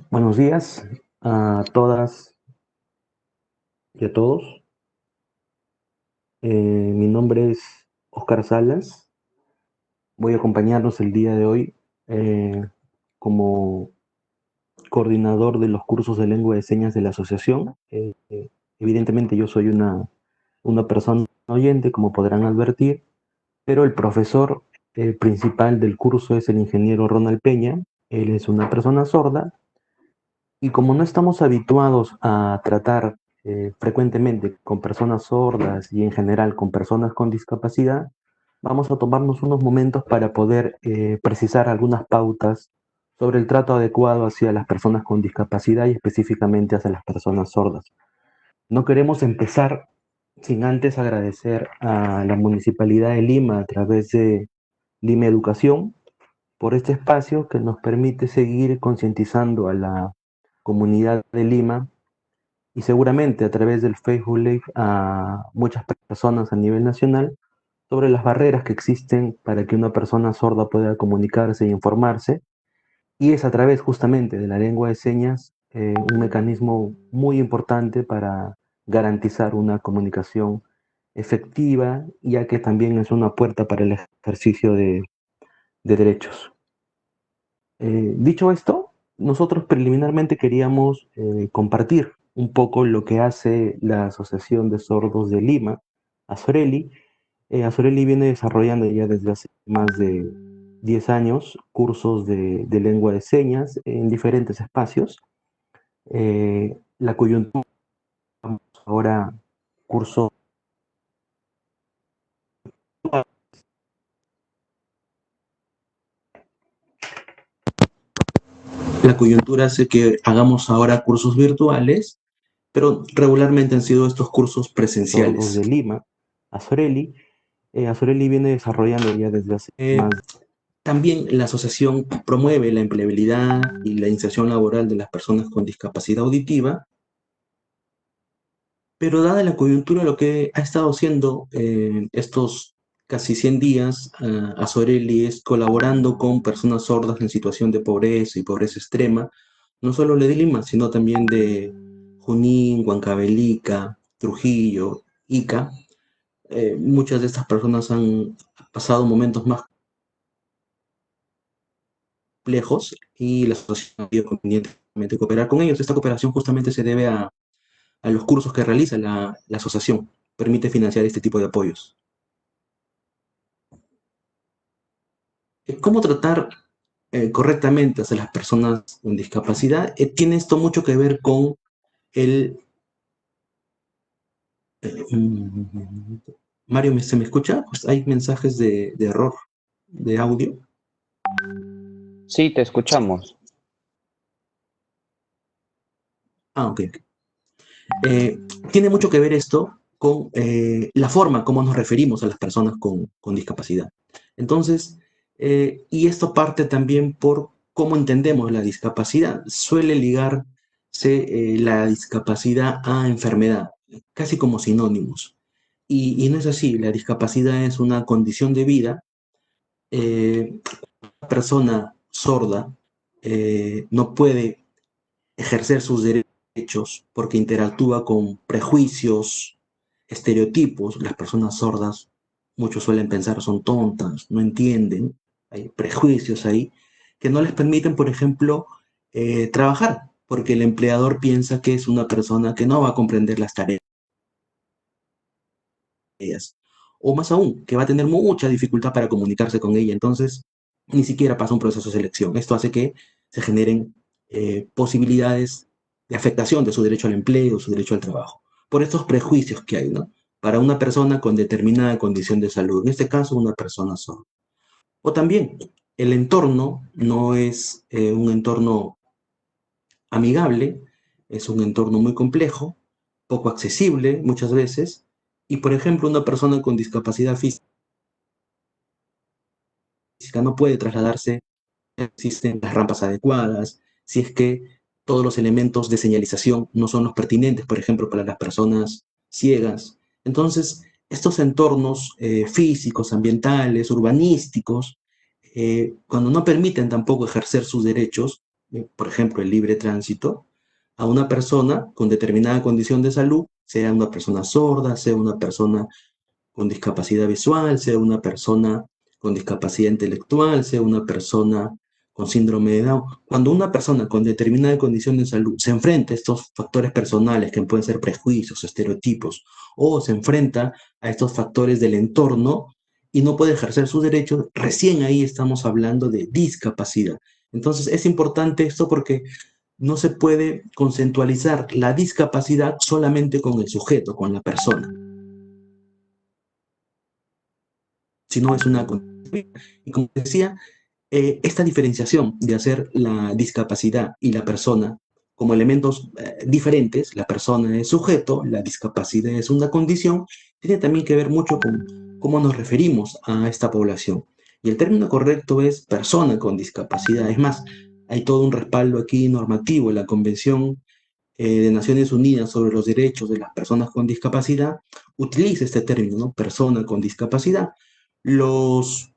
Buenos días a todas y a todos. Mi nombre es Oscar Salas. Voy a acompañarnos el día de hoy como coordinador de los cursos de lengua de señas de la asociación. Evidentemente yo soy una persona oyente, como podrán advertir, pero el profesor principal del curso es el ingeniero Ronald Peña. Él es una persona sorda. Y como no estamos habituados a tratar frecuentemente con personas sordas y en general con personas con discapacidad, vamos a tomarnos unos momentos para poder precisar algunas pautas sobre el trato adecuado hacia las personas con discapacidad y específicamente hacia las personas sordas. No queremos empezar sin antes agradecer a la Municipalidad de Lima a través de Lima Educación por este espacio que nos permite seguir concientizando a la comunidad de Lima y seguramente a través del Facebook Live a muchas personas a nivel nacional sobre las barreras que existen para que una persona sorda pueda comunicarse y informarse. Y es a través justamente de la lengua de señas un mecanismo muy importante para garantizar una comunicación efectiva, ya que también es una puerta para el ejercicio de derechos. Dicho esto, nosotros preliminarmente queríamos compartir un poco lo que hace la Asociación de Sordos de Lima, Asoreli. Asoreli viene desarrollando ya desde hace más de 10 años cursos de lengua de señas en diferentes espacios. La coyuntura ahora curso. La coyuntura hace que hagamos ahora cursos virtuales, pero regularmente han sido estos cursos presenciales. De Lima, Asoreli. Asoreli viene desarrollando ya desde hace más. También la asociación promueve la empleabilidad y la inserción laboral de las personas con discapacidad auditiva, pero dada la coyuntura, lo que ha estado haciendo estos casi 100 días, Asoreli es colaborando con personas sordas en situación de pobreza y pobreza extrema, no solo de Lima, sino también de Junín, Huancavelica, Trujillo, Ica. Muchas de estas personas han pasado momentos más complejos y la asociación ha querido convenientemente cooperar con ellos. Esta cooperación justamente se debe a los cursos que realiza la asociación. Permite financiar este tipo de apoyos. ¿Cómo tratar correctamente a las personas con discapacidad? Tiene esto mucho que ver con el... Mario, ¿se me escucha? Pues hay mensajes de error de audio. Sí, te escuchamos. Ok. Tiene mucho que ver esto con la forma como nos referimos a las personas con discapacidad. Entonces, y esto parte también por cómo entendemos la discapacidad. Suele ligarse la discapacidad a enfermedad, casi como sinónimos. Y no es así, la discapacidad es una condición de vida. Una persona sorda no puede ejercer sus derechos porque interactúa con prejuicios, estereotipos. Las personas sordas, muchos suelen pensar son tontas, no entienden, hay prejuicios ahí que no les permiten, por ejemplo, trabajar, porque el empleador piensa que es una persona que no va a comprender las tareas, o más aún, que va a tener mucha dificultad para comunicarse con ella, entonces ni siquiera pasa un proceso de selección. Esto hace que se generen posibilidades de afectación de su derecho al empleo, su derecho al trabajo, por estos prejuicios que hay, ¿no? Para una persona con determinada condición de salud, en este caso una persona sorda. O también el entorno no es un entorno amigable, es un entorno muy complejo, poco accesible muchas veces, y por ejemplo una persona con discapacidad física no puede trasladarse, no existen las rampas adecuadas, si es que todos los elementos de señalización no son los pertinentes, por ejemplo, para las personas ciegas. Entonces, estos entornos físicos, ambientales, urbanísticos, cuando no permiten tampoco ejercer sus derechos, por ejemplo, el libre tránsito, a una persona con determinada condición de salud, sea una persona sorda, sea una persona con discapacidad visual, sea una persona con discapacidad intelectual, sea una persona con síndrome de Down. Cuando una persona con determinada condición de salud se enfrenta a estos factores personales, que pueden ser prejuicios, estereotipos, o se enfrenta a estos factores del entorno y no puede ejercer sus derechos, recién ahí estamos hablando de discapacidad. Entonces es importante esto porque no se puede conceptualizar la discapacidad solamente con el sujeto, con la persona, sino es una condición. Y como decía, esta diferenciación de hacer la discapacidad y la persona como elementos diferentes, la persona es sujeto, la discapacidad es una condición, tiene también que ver mucho con cómo nos referimos a esta población. Y el término correcto es persona con discapacidad. Es más, hay todo un respaldo aquí normativo en la Convención de Naciones Unidas sobre los Derechos de las Personas con Discapacidad, utiliza este término, ¿no? Persona con discapacidad. Los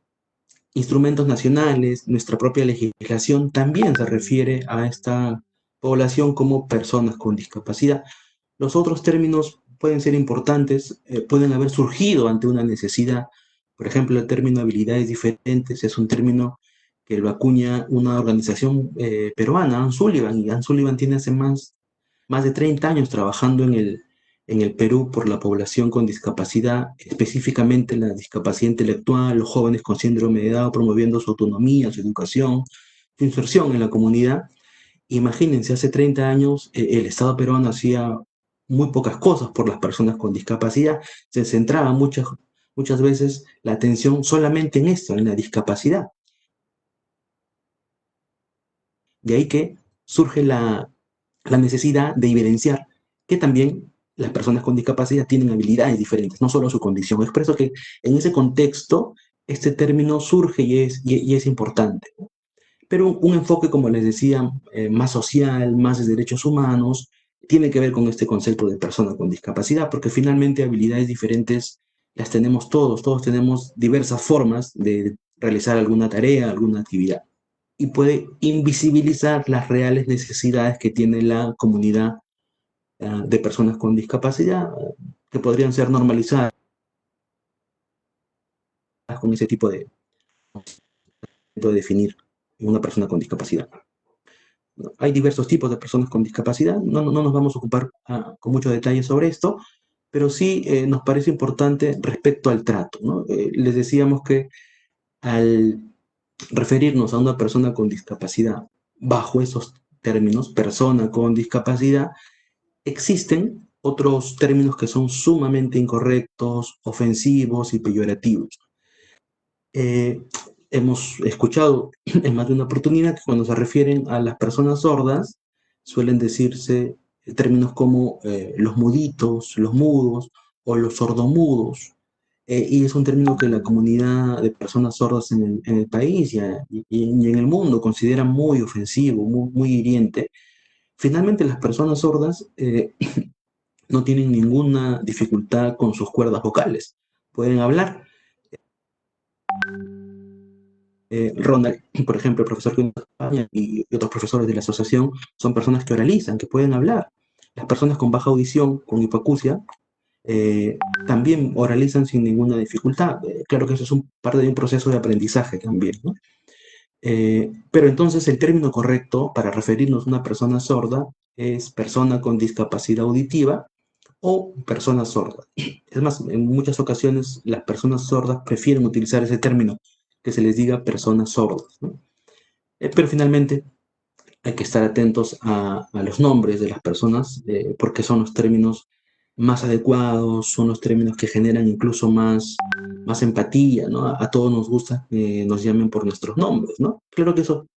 instrumentos nacionales, nuestra propia legislación también se refiere a esta población como personas con discapacidad. Los otros términos pueden ser importantes, pueden haber surgido ante una necesidad. Por ejemplo, el término habilidades diferentes es un término que lo acuña una organización peruana, Ann Sullivan, y Ann Sullivan tiene hace más de 30 años trabajando en el Perú por la población con discapacidad, específicamente la discapacidad intelectual, los jóvenes con síndrome de Down, promoviendo su autonomía, su educación, su inserción en la comunidad. Imagínense, hace 30 años el Estado peruano hacía muy pocas cosas por las personas con discapacidad, se centraba muchas veces la atención solamente en esto, en la discapacidad. De ahí que surge la necesidad de evidenciar que también las personas con discapacidad tienen habilidades diferentes, no solo su condición. Es por eso que en ese contexto este término surge y es importante. Pero un enfoque, como les decía, más social, más de derechos humanos, tiene que ver con este concepto de persona con discapacidad, porque finalmente habilidades diferentes las tenemos todos tenemos diversas formas de realizar alguna tarea, alguna actividad, y puede invisibilizar las reales necesidades que tiene la comunidad de personas con discapacidad, que podrían ser normalizadas con ese tipo de definir una persona con discapacidad. Hay diversos tipos de personas con discapacidad, no nos vamos a ocupar con mucho detalle sobre esto, pero sí nos parece importante respecto al trato, ¿no? Les decíamos que al referirnos a una persona con discapacidad bajo esos términos, persona con discapacidad, existen otros términos que son sumamente incorrectos, ofensivos y peyorativos. Eh, Hemos escuchado en más de una oportunidad que cuando se refieren a las personas sordas suelen decirse términos como los muditos, los mudos o los sordomudos. Y es un término que la comunidad de personas sordas en el país y en el mundo considera muy ofensivo, muy hiriente. Finalmente, las personas sordas no tienen ninguna dificultad con sus cuerdas vocales. Pueden hablar. Ronald, por ejemplo, el profesor que vino de España y otros profesores de la asociación son personas que oralizan, que pueden hablar. Las personas con baja audición, con hipoacusia, también oralizan sin ninguna dificultad. Claro que eso es parte de un proceso de aprendizaje también, ¿no? Pero entonces el término correcto para referirnos a una persona sorda es persona con discapacidad auditiva o persona sorda. Es más, en muchas ocasiones las personas sordas prefieren utilizar ese término, que se les diga personas sordas, ¿no? Pero finalmente hay que estar atentos a los nombres de las personas, porque son los términos más adecuados, son los términos que generan incluso más empatía, ¿no? A todos nos gusta que nos llamen por nuestros nombres, ¿no? Claro que eso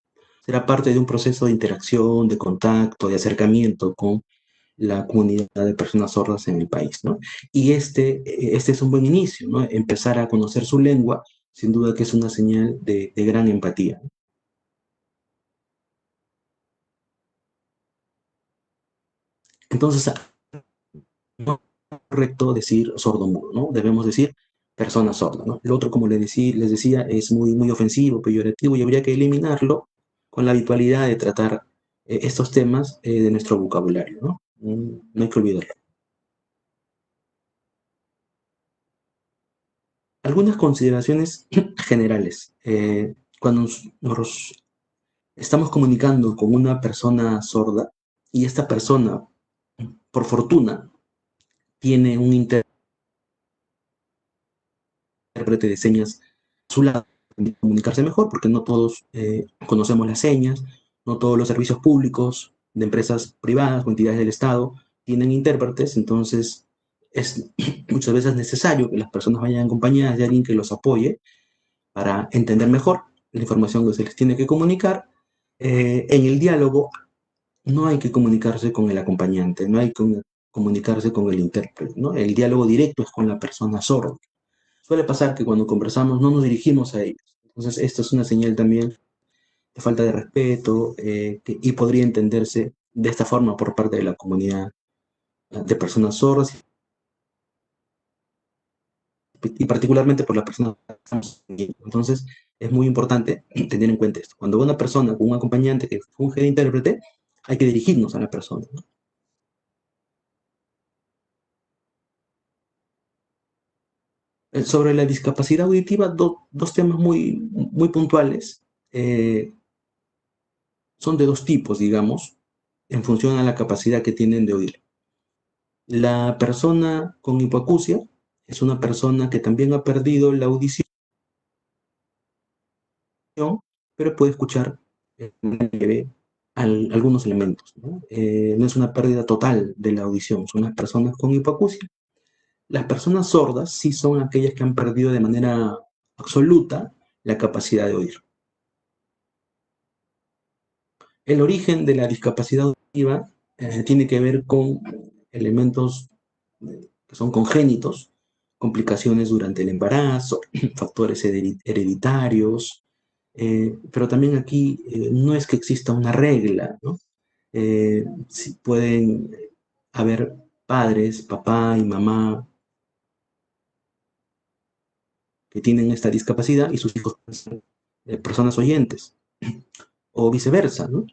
será parte de un proceso de interacción, de contacto, de acercamiento con la comunidad de personas sordas en el país, ¿no? Y este es un buen inicio, ¿no? Empezar a conocer su lengua, sin duda que es una señal de gran empatía. Entonces, ¿no? correcto decir sordo-mudo, ¿no? Debemos decir persona sorda, ¿no? El otro, como les decía, es muy ofensivo, peyorativo, y habría que eliminarlo con la habitualidad de tratar estos temas de nuestro vocabulario, ¿no? No hay que olvidarlo. Algunas consideraciones generales. Cuando nos estamos comunicando con una persona sorda y esta persona, por fortuna, tiene un intérprete de señas a su lado, comunicarse mejor, porque no todos conocemos las señas, no todos los servicios públicos de empresas privadas o entidades del Estado tienen intérpretes, entonces es muchas veces necesario que las personas vayan acompañadas de alguien que los apoye para entender mejor la información que se les tiene que comunicar. En el diálogo no hay que comunicarse con el acompañante, no hay que comunicarse con el intérprete, ¿no? El diálogo directo es con la persona sorda. Suele pasar que cuando conversamos no nos dirigimos a ellos. Entonces, esto es una señal también de falta de respeto y podría entenderse de esta forma por parte de la comunidad de personas sordas y particularmente por las personas que estamos viendo. Entonces, es muy importante tener en cuenta esto. Cuando una persona con un acompañante que funge de intérprete, hay que dirigirnos a la persona, ¿no? Sobre la discapacidad auditiva, dos temas muy puntuales. Son de dos tipos, digamos, en función a la capacidad que tienen de oír. La persona con hipoacusia es una persona que también ha perdido la audición, pero puede escuchar algunos elementos, ¿no? No es una pérdida total de la audición, son las personas con hipoacusia. Las personas sordas sí son aquellas que han perdido de manera absoluta la capacidad de oír. El origen de la discapacidad auditiva tiene que ver con elementos que son congénitos, complicaciones durante el embarazo, factores hereditarios, pero también aquí no es que exista una regla, ¿no? Sí pueden haber padres, papá y mamá, que tienen esta discapacidad y sus hijos son personas oyentes, o viceversa, ¿no?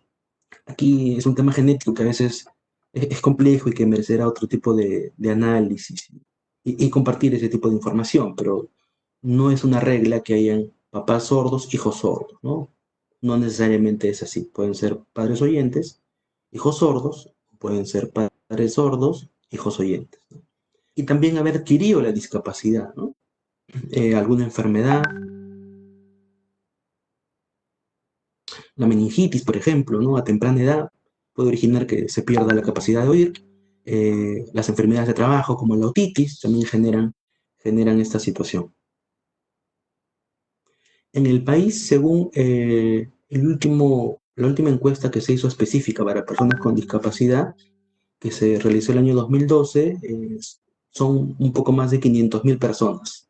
Aquí es un tema genético que a veces es complejo y que merecerá otro tipo de análisis y compartir ese tipo de información, pero no es una regla que hayan papás sordos, hijos sordos, ¿no? No necesariamente es así. Pueden ser padres oyentes, hijos sordos, pueden ser padres sordos, hijos oyentes, ¿no? Y también haber adquirido la discapacidad, ¿no? Alguna enfermedad, la meningitis, por ejemplo, ¿no? A temprana edad puede originar que se pierda la capacidad de oír. Las enfermedades de trabajo, como la otitis, también generan esta situación. En el país, según la última encuesta que se hizo específica para personas con discapacidad, que se realizó el año 2012, son un poco más de 500.000 personas.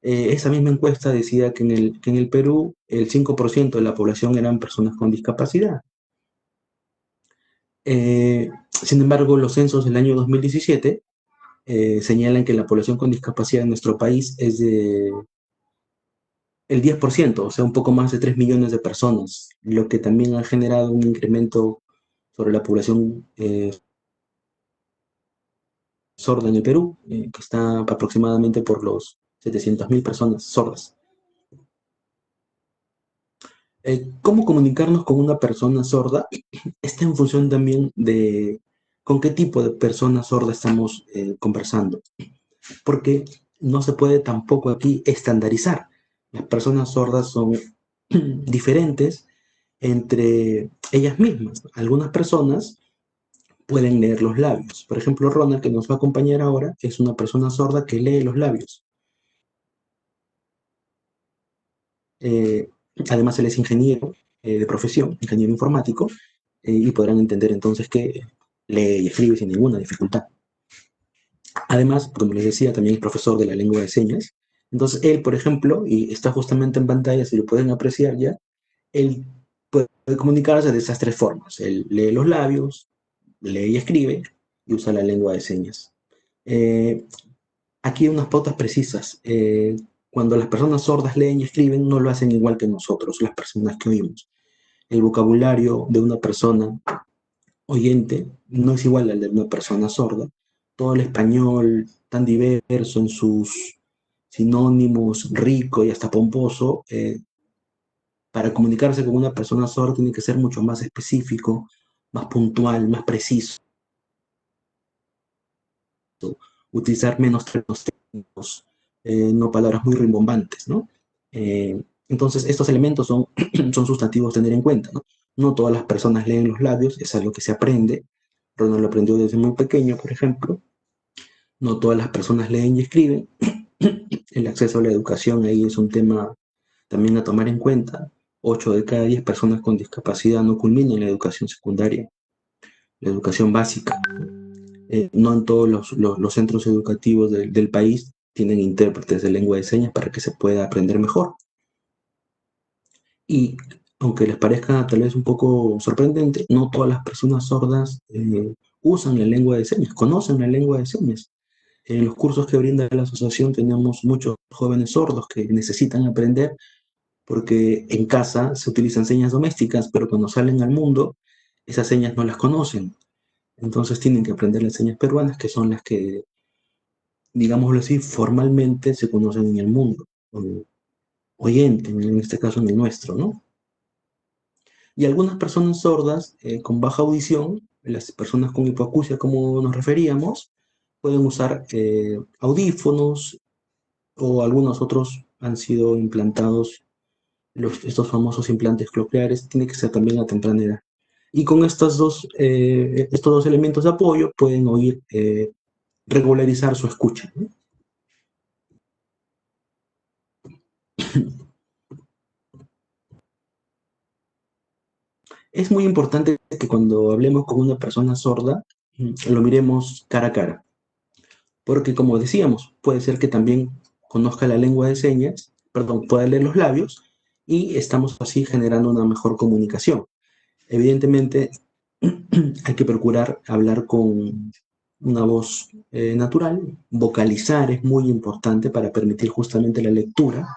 Esa misma encuesta decía que en el Perú el 5% de la población eran personas con discapacidad. Sin embargo, los censos del año 2017 señalan que la población con discapacidad en nuestro país es de el 10%, o sea, un poco más de 3 millones de personas, lo que también ha generado un incremento sobre la población sorda en el Perú, que está aproximadamente por los 700.000 personas sordas. ¿Cómo comunicarnos con una persona sorda? Está en función también de con qué tipo de persona sorda estamos conversando, porque no se puede tampoco aquí estandarizar. Las personas sordas son diferentes entre ellas mismas. Algunas personas pueden leer los labios. Por ejemplo, Ronald, que nos va a acompañar ahora, es una persona sorda que lee los labios. Eh, Además, él es ingeniero de profesión, ingeniero informático, y podrán entender entonces que lee y escribe sin ninguna dificultad. Además, como les decía, también es profesor de la lengua de señas. Entonces, él, por ejemplo, y está justamente en pantalla, si lo pueden apreciar ya, él puede comunicarse de esas tres formas. Él lee los labios, lee y escribe, y usa la lengua de señas. Eh, Aquí hay unas pautas precisas. Cuando las personas sordas leen y escriben, no lo hacen igual que nosotros, las personas que oímos. El vocabulario de una persona oyente no es igual al de una persona sorda. Todo el español tan diverso en sus sinónimos, rico y hasta pomposo, para comunicarse con una persona sorda tiene que ser mucho más específico, más puntual, más preciso, utilizar menos términos técnicos, no palabras muy rimbombantes, ¿no? Entonces, estos elementos son, son sustantivos a tener en cuenta, ¿no? No todas las personas leen los labios, es algo que se aprende. Ronald lo aprendió desde muy pequeño, por ejemplo. No todas las personas leen y escriben. El acceso a la educación ahí es un tema también a tomar en cuenta. 8 de cada 10 personas con discapacidad no culminan la educación secundaria, la educación básica. No en todos los centros educativos del país tienen intérpretes de lengua de señas para que se pueda aprender mejor. Y aunque les parezca tal vez un poco sorprendente, no todas las personas sordas usan la lengua de señas, conocen la lengua de señas. En los cursos que brinda la asociación tenemos muchos jóvenes sordos que necesitan aprender porque en casa se utilizan señas domésticas, pero cuando salen al mundo, esas señas no las conocen. Entonces tienen que aprender las señas peruanas, que son las que, digámoslo así, formalmente se conocen en el mundo, oyente, en este caso en el nuestro, ¿no? Y algunas personas sordas con baja audición, las personas con hipoacusia, como nos referíamos, pueden usar audífonos o algunos otros han sido implantados, estos famosos implantes cocleares, tiene que ser también a temprana edad. Y con estos dos elementos de apoyo pueden oír, regularizar su escucha, ¿no? Es muy importante que cuando hablemos con una persona sorda, lo miremos cara a cara, porque como decíamos, puede ser que también conozca la lengua de señas, perdón, pueda leer los labios, y estamos así generando una mejor comunicación. Evidentemente, hay que procurar hablar con una voz natural, vocalizar es muy importante para permitir justamente la lectura.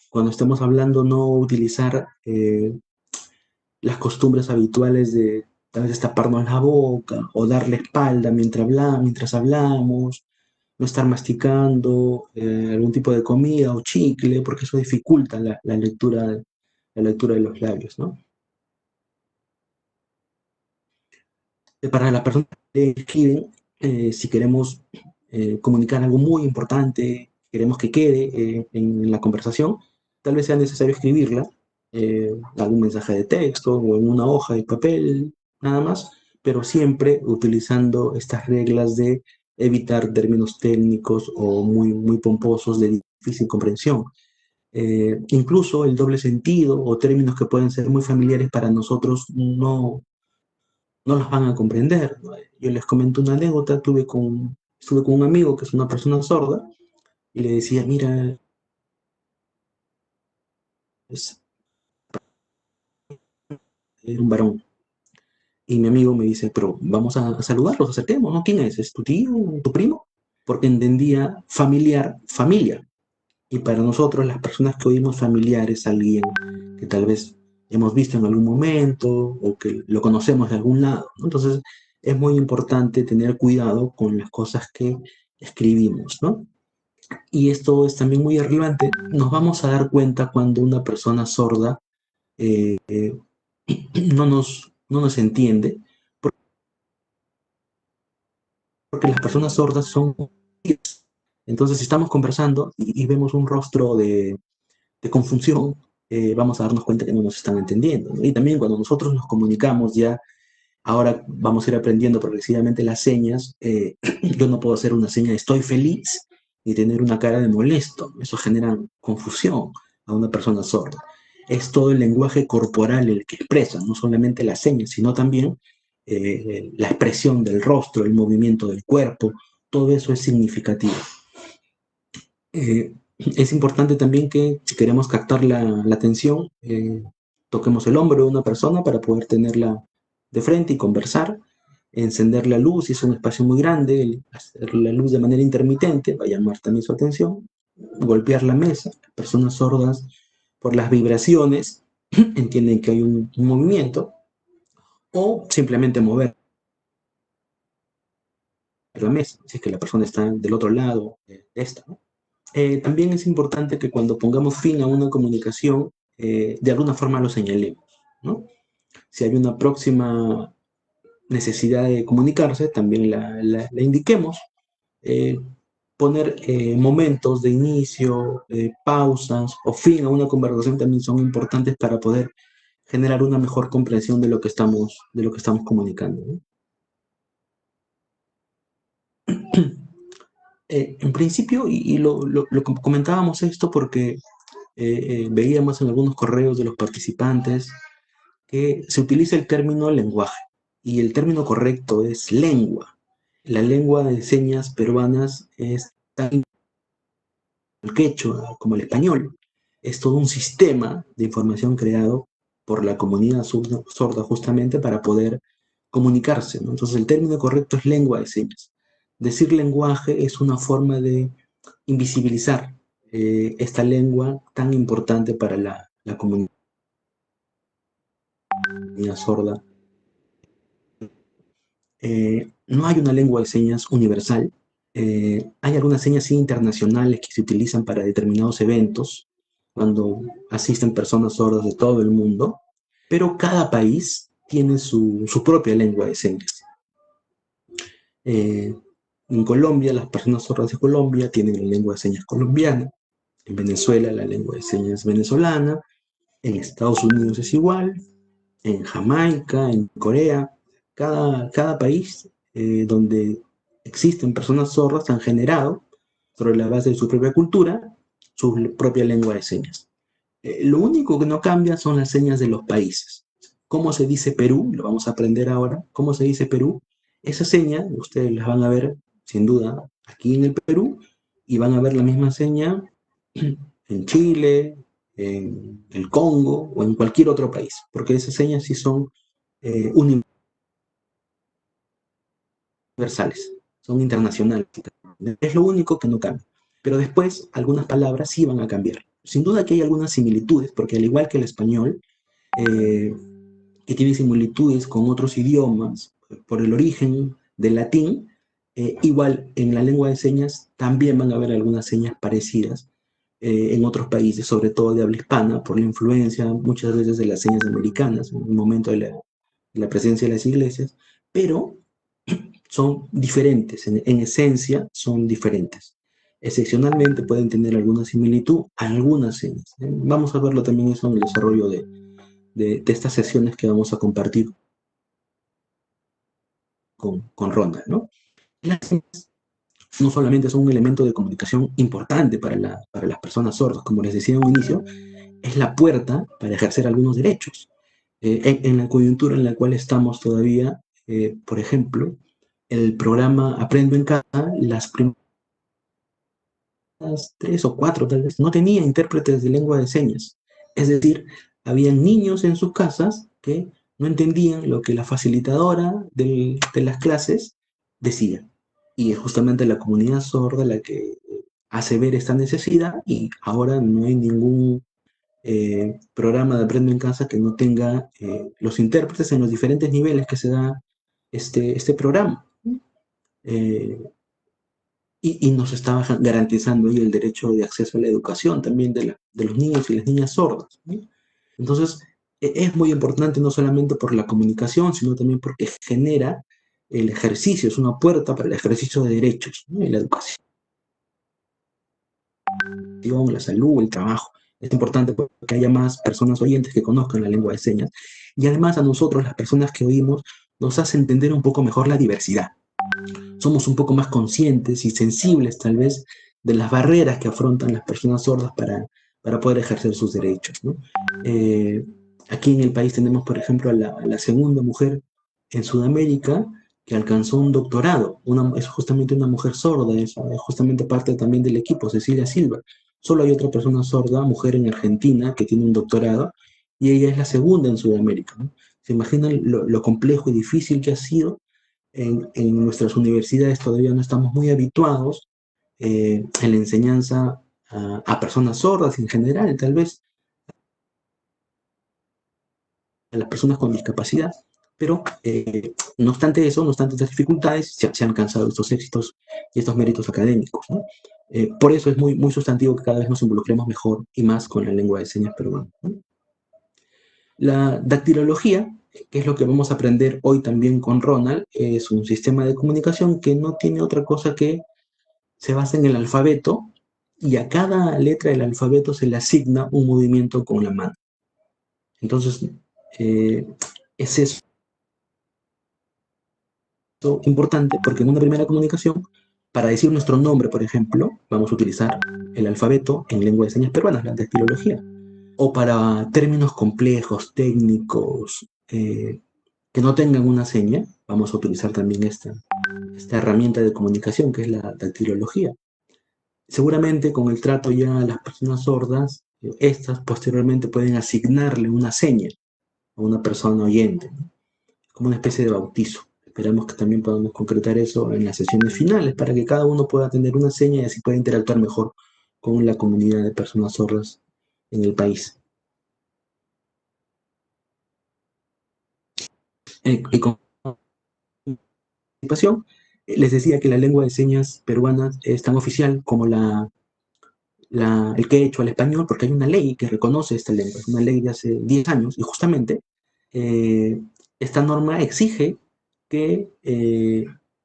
Cuando estemos hablando, no utilizar las costumbres habituales de tal vez taparnos la boca o dar la espalda mientras hablamos, no estar masticando algún tipo de comida o chicle, porque eso dificulta la lectura de los labios, ¿no? Para las personas que escriben, si queremos comunicar algo muy importante, queremos que quede en la conversación, tal vez sea necesario escribirla, algún mensaje de texto o en una hoja de papel, nada más, pero siempre utilizando estas reglas de evitar términos técnicos o muy pomposos de difícil comprensión. Incluso el doble sentido o términos que pueden ser muy familiares para nosotros no las van a comprender, ¿no? Yo les comento una anécdota, estuve con un amigo que es una persona sorda y le decía, mira, es un varón. Y mi amigo me dice, pero vamos a saludarlos, acerquemos, ¿no? ¿Quién es? ¿Es tu tío, tu primo? Porque entendía familiar, familia. Y para nosotros, las personas que oímos familiar es alguien que tal vez hemos visto en algún momento o que lo conocemos de algún lado, ¿no? Entonces, es muy importante tener cuidado con las cosas que escribimos, ¿no? Y esto es también muy relevante, nos vamos a dar cuenta cuando una persona sorda eh, no nos entiende, porque las personas sordas son... Entonces, si estamos conversando y vemos un rostro de confusión, vamos a darnos cuenta que no nos están entendiendo, ¿no? Y también cuando nosotros nos comunicamos ya, ahora vamos a ir aprendiendo progresivamente las señas, yo no puedo hacer una seña de estoy feliz ni tener una cara de molesto, eso genera confusión a una persona sorda. Es todo el lenguaje corporal el que expresa, no solamente las señas, sino también la expresión del rostro, el movimiento del cuerpo, todo eso es significativo. Es importante también que si queremos captar la atención, toquemos el hombro de una persona para poder tenerla de frente y conversar. encender la luz, si es un espacio muy grande, hacer la luz de manera intermitente, va a llamar también su atención, golpear la mesa. Las personas sordas, por las vibraciones, entienden que hay un movimiento, o simplemente mover la mesa, si es que la persona está del otro lado de esta, ¿no? También es importante que cuando pongamos fin a una comunicación, de alguna forma lo señalemos, ¿no? Si hay una próxima necesidad de comunicarse, también la indiquemos. Eh, Poner momentos de inicio, pausas o fin a una conversación también son importantes para poder generar una mejor comprensión de lo que estamos comunicando, ¿no? En principio, y lo comentábamos esto porque veíamos en algunos correos de los participantes que se utiliza el término lenguaje y el término correcto es lengua. La lengua de señas peruanas es tan el quechua como el español. Es todo un sistema de información creado por la comunidad sorda justamente para poder comunicarse, ¿no? Entonces el término correcto es lengua de señas. Decir lenguaje es una forma de invisibilizar esta lengua tan importante para la comunidad sorda. No hay una lengua de señas universal. Hay algunas señas internacionales que se utilizan para determinados eventos, cuando asisten personas sordas de todo el mundo, pero cada país tiene su propia lengua de señas. Eh, en Colombia, las personas sordas de Colombia tienen la lengua de señas colombiana, en Venezuela la lengua de señas venezolana, en Estados Unidos es igual, en Jamaica, en Corea, cada país donde existen personas sordas han generado, sobre la base de su propia cultura, su propia lengua de señas. Lo único que no cambia son las señas de los países. ¿Cómo se dice Perú? Lo vamos a aprender ahora. ¿Cómo se dice Perú? Esa seña, ustedes las van a ver, sin duda, aquí en el Perú, y van a ver la misma seña en Chile, en el Congo o en cualquier otro país, porque esas señas sí son universales, son internacionales. Es lo único que no cambia. Pero después algunas palabras sí van a cambiar. Sin duda que hay algunas similitudes, porque al igual que el español, eh, que tiene similitudes con otros idiomas por el origen del latín, igual en la lengua de señas también van a haber algunas señas parecidas en otros países, sobre todo de habla hispana, por la influencia muchas veces de las señas americanas, en el momento de la presencia de las iglesias, pero son diferentes, en esencia son diferentes. Excepcionalmente pueden tener alguna similitud, algunas señas. Vamos a verlo también eso en el desarrollo de estas sesiones que vamos a compartir con Ronda, ¿no? Las señas no solamente son un elemento de comunicación importante para las personas sordas, como les decía en un inicio, es la puerta para ejercer algunos derechos. En la coyuntura en la cual estamos todavía, por ejemplo, el programa Aprendo en Casa, las primeras 3 o 4 tal vez, no tenía intérpretes de lengua de señas. Es decir, habían niños en sus casas que no entendían lo que la facilitadora de las clases decía. Y es justamente la comunidad sorda la que hace ver esta necesidad y ahora no hay ningún programa de Aprendo en Casa que no tenga los intérpretes en los diferentes niveles que se da este programa. Eh, y nos estaba garantizando ahí el derecho de acceso a la educación también de los niños y las niñas sordas, ¿no? Entonces, es muy importante no solamente por la comunicación, sino también porque genera el ejercicio, es una puerta para el ejercicio de derechos, ¿no? Y la educación, la salud, el trabajo. Es importante que haya más personas oyentes que conozcan la lengua de señas. Y además a nosotros, las personas que oímos, nos hace entender un poco mejor la diversidad. Somos un poco más conscientes y sensibles tal vez de las barreras que afrontan las personas sordas para poder ejercer sus derechos, ¿no? Aquí en el país tenemos, por ejemplo, a la segunda mujer en Sudamérica que alcanzó un doctorado. Es justamente una mujer sorda, es justamente parte también del equipo, Cecilia Silva. Solo hay otra persona sorda, mujer en Argentina, que tiene un doctorado, y ella es la segunda en Sudamérica, ¿no? ¿Se imaginan lo complejo y difícil que ha sido en nuestras universidades todavía no estamos muy habituados en la enseñanza a personas sordas en general, tal vez a las personas con discapacidad, pero no obstante eso, no obstante estas dificultades, se han alcanzado estos éxitos y estos méritos académicos, ¿no? Por eso es muy, muy sustantivo que cada vez nos involucremos mejor y más con la lengua de señas peruana, ¿no? La dactilología, que es lo que vamos a aprender hoy también con Ronald, es un sistema de comunicación que no tiene otra cosa que se basa en el alfabeto y a cada letra del alfabeto se le asigna un movimiento con la mano. Entonces, eh, es eso importante porque en una primera comunicación, para decir nuestro nombre, por ejemplo, vamos a utilizar el alfabeto en lengua de señas peruanas, la dactilología. O para términos complejos, técnicos, que no tengan una seña, vamos a utilizar también esta herramienta de comunicación que es la dactilología. Seguramente con el trato ya a las personas sordas, estas posteriormente pueden asignarle una seña a una persona oyente, ¿no? Como una especie de bautizo. Esperamos que también podamos concretar eso en las sesiones finales para que cada uno pueda tener una seña y así pueda interactuar mejor con la comunidad de personas sordas en el país. Y con participación, les decía que la lengua de señas peruana es tan oficial como el quechua, el español, porque hay una ley que reconoce esta lengua, es una ley de hace 10 años, y justamente eh, esta norma exige que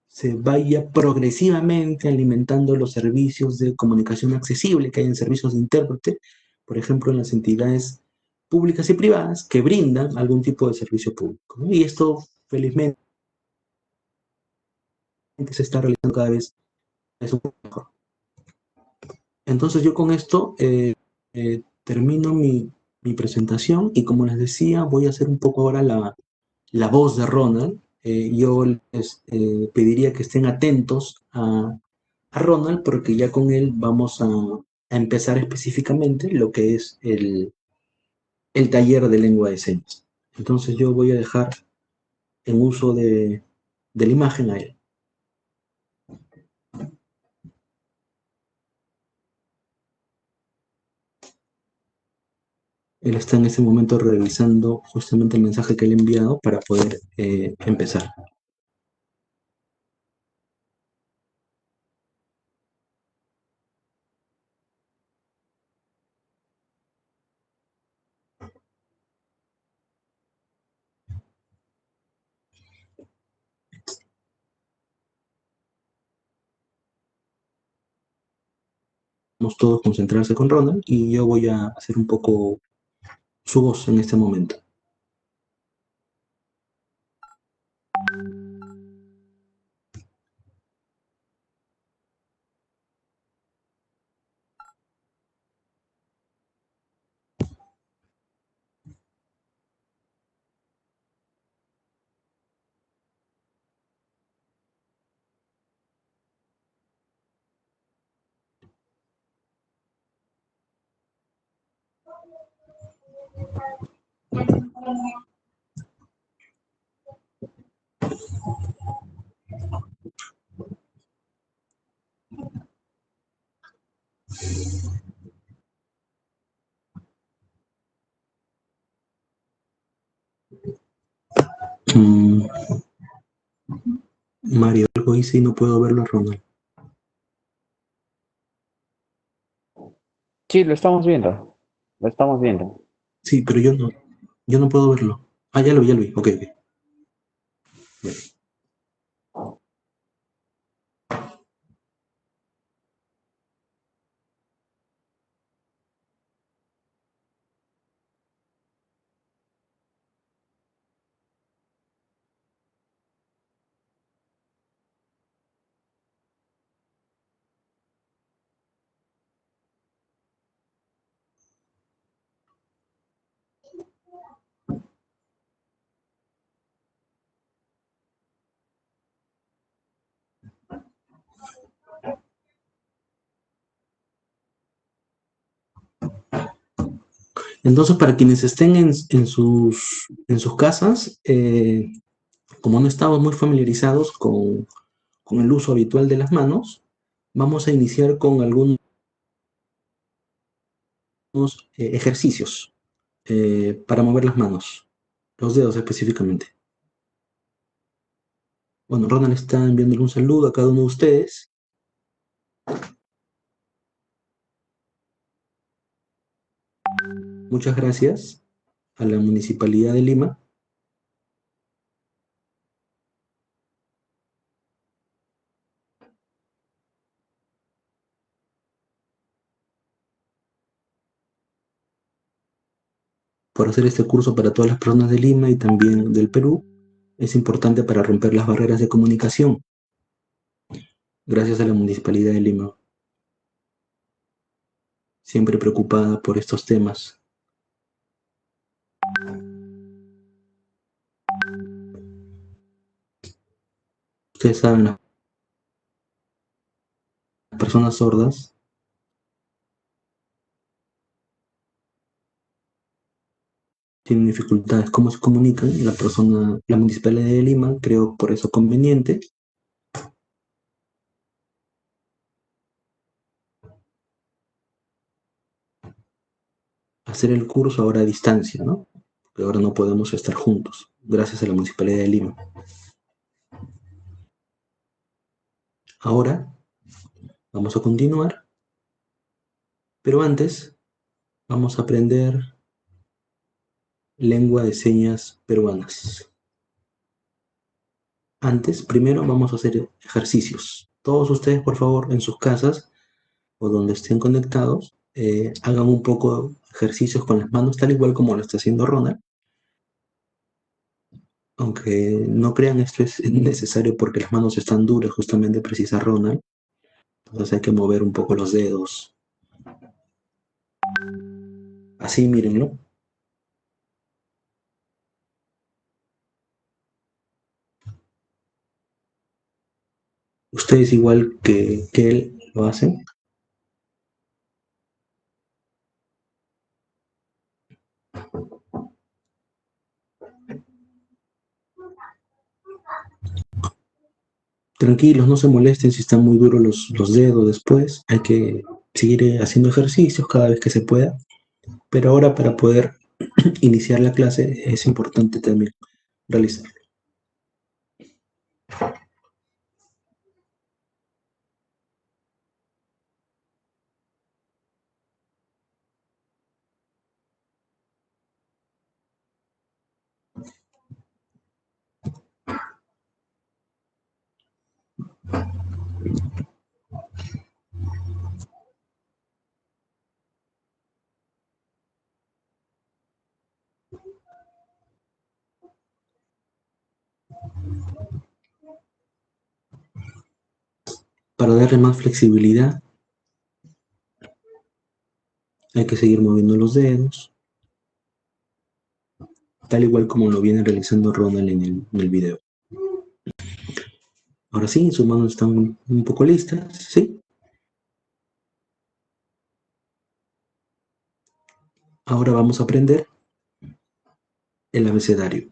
se vaya progresivamente alimentando los servicios de comunicación accesible, que hay en servicios de intérprete, por ejemplo, en las entidades públicas y privadas que brindan algún tipo de servicio público, ¿no? Y esto, felizmente, se está realizando cada vez mejor. Entonces yo con esto termino mi presentación y como les decía, voy a hacer un poco ahora la voz de Ronald. Yo les pediría que estén atentos a Ronald porque ya con él vamos a empezar específicamente lo que es el taller de lengua de señas. Entonces yo voy a dejar en uso de la imagen a él. Él está en ese momento revisando justamente el mensaje que le he enviado para poder empezar. Vamos todos a concentrarse con Ronald y yo voy a hacer un poco su voz en este momento. Mm, Mario, algo hice y no puedo verlo a Ronald. Sí, lo estamos viendo. Lo estamos viendo. Sí, pero yo no puedo verlo. Ah, ya lo vi. Ok, ok. Bien. Entonces, para quienes estén en sus casas, Como no estamos muy familiarizados con el uso habitual de las manos, vamos a iniciar con algunos ejercicios para mover las manos, los dedos específicamente. Bueno, Ronald está enviándole un saludo a cada uno de ustedes. Muchas gracias a la Municipalidad de Lima. Por hacer este curso para todas las personas de Lima y también del Perú. Es importante para romper las barreras de comunicación. Gracias a la Municipalidad de Lima, siempre preocupada por estos temas. Ustedes saben, las personas sordas tienen dificultades. ¿Cómo se comunican? La Municipalidad de Lima creó por eso conveniente hacer el curso ahora a distancia, ¿no? Porque ahora no podemos estar juntos, gracias a la Municipalidad de Lima. Ahora vamos a continuar, pero antes vamos a aprender lengua de señas peruanas. Primero vamos a hacer ejercicios. Todos ustedes, por favor, en sus casas o donde estén conectados, hagan un poco ejercicios con las manos, tal igual como lo está haciendo Ronald. Aunque no crean, esto es necesario porque las manos están duras, justamente precisa Ronald. Entonces hay que mover un poco los dedos. Así, mírenlo. Ustedes igual que él lo hacen. Tranquilos, no se molesten si están muy duros los dedos después. Hay que seguir haciendo ejercicios cada vez que se pueda. Pero ahora para poder iniciar la clase es importante también realizarlo. Para darle más flexibilidad, hay que seguir moviendo los dedos, tal igual como lo viene realizando Ronald en el video. Ahora sí, sus manos están un poco listas, ¿sí? Ahora vamos a aprender el abecedario.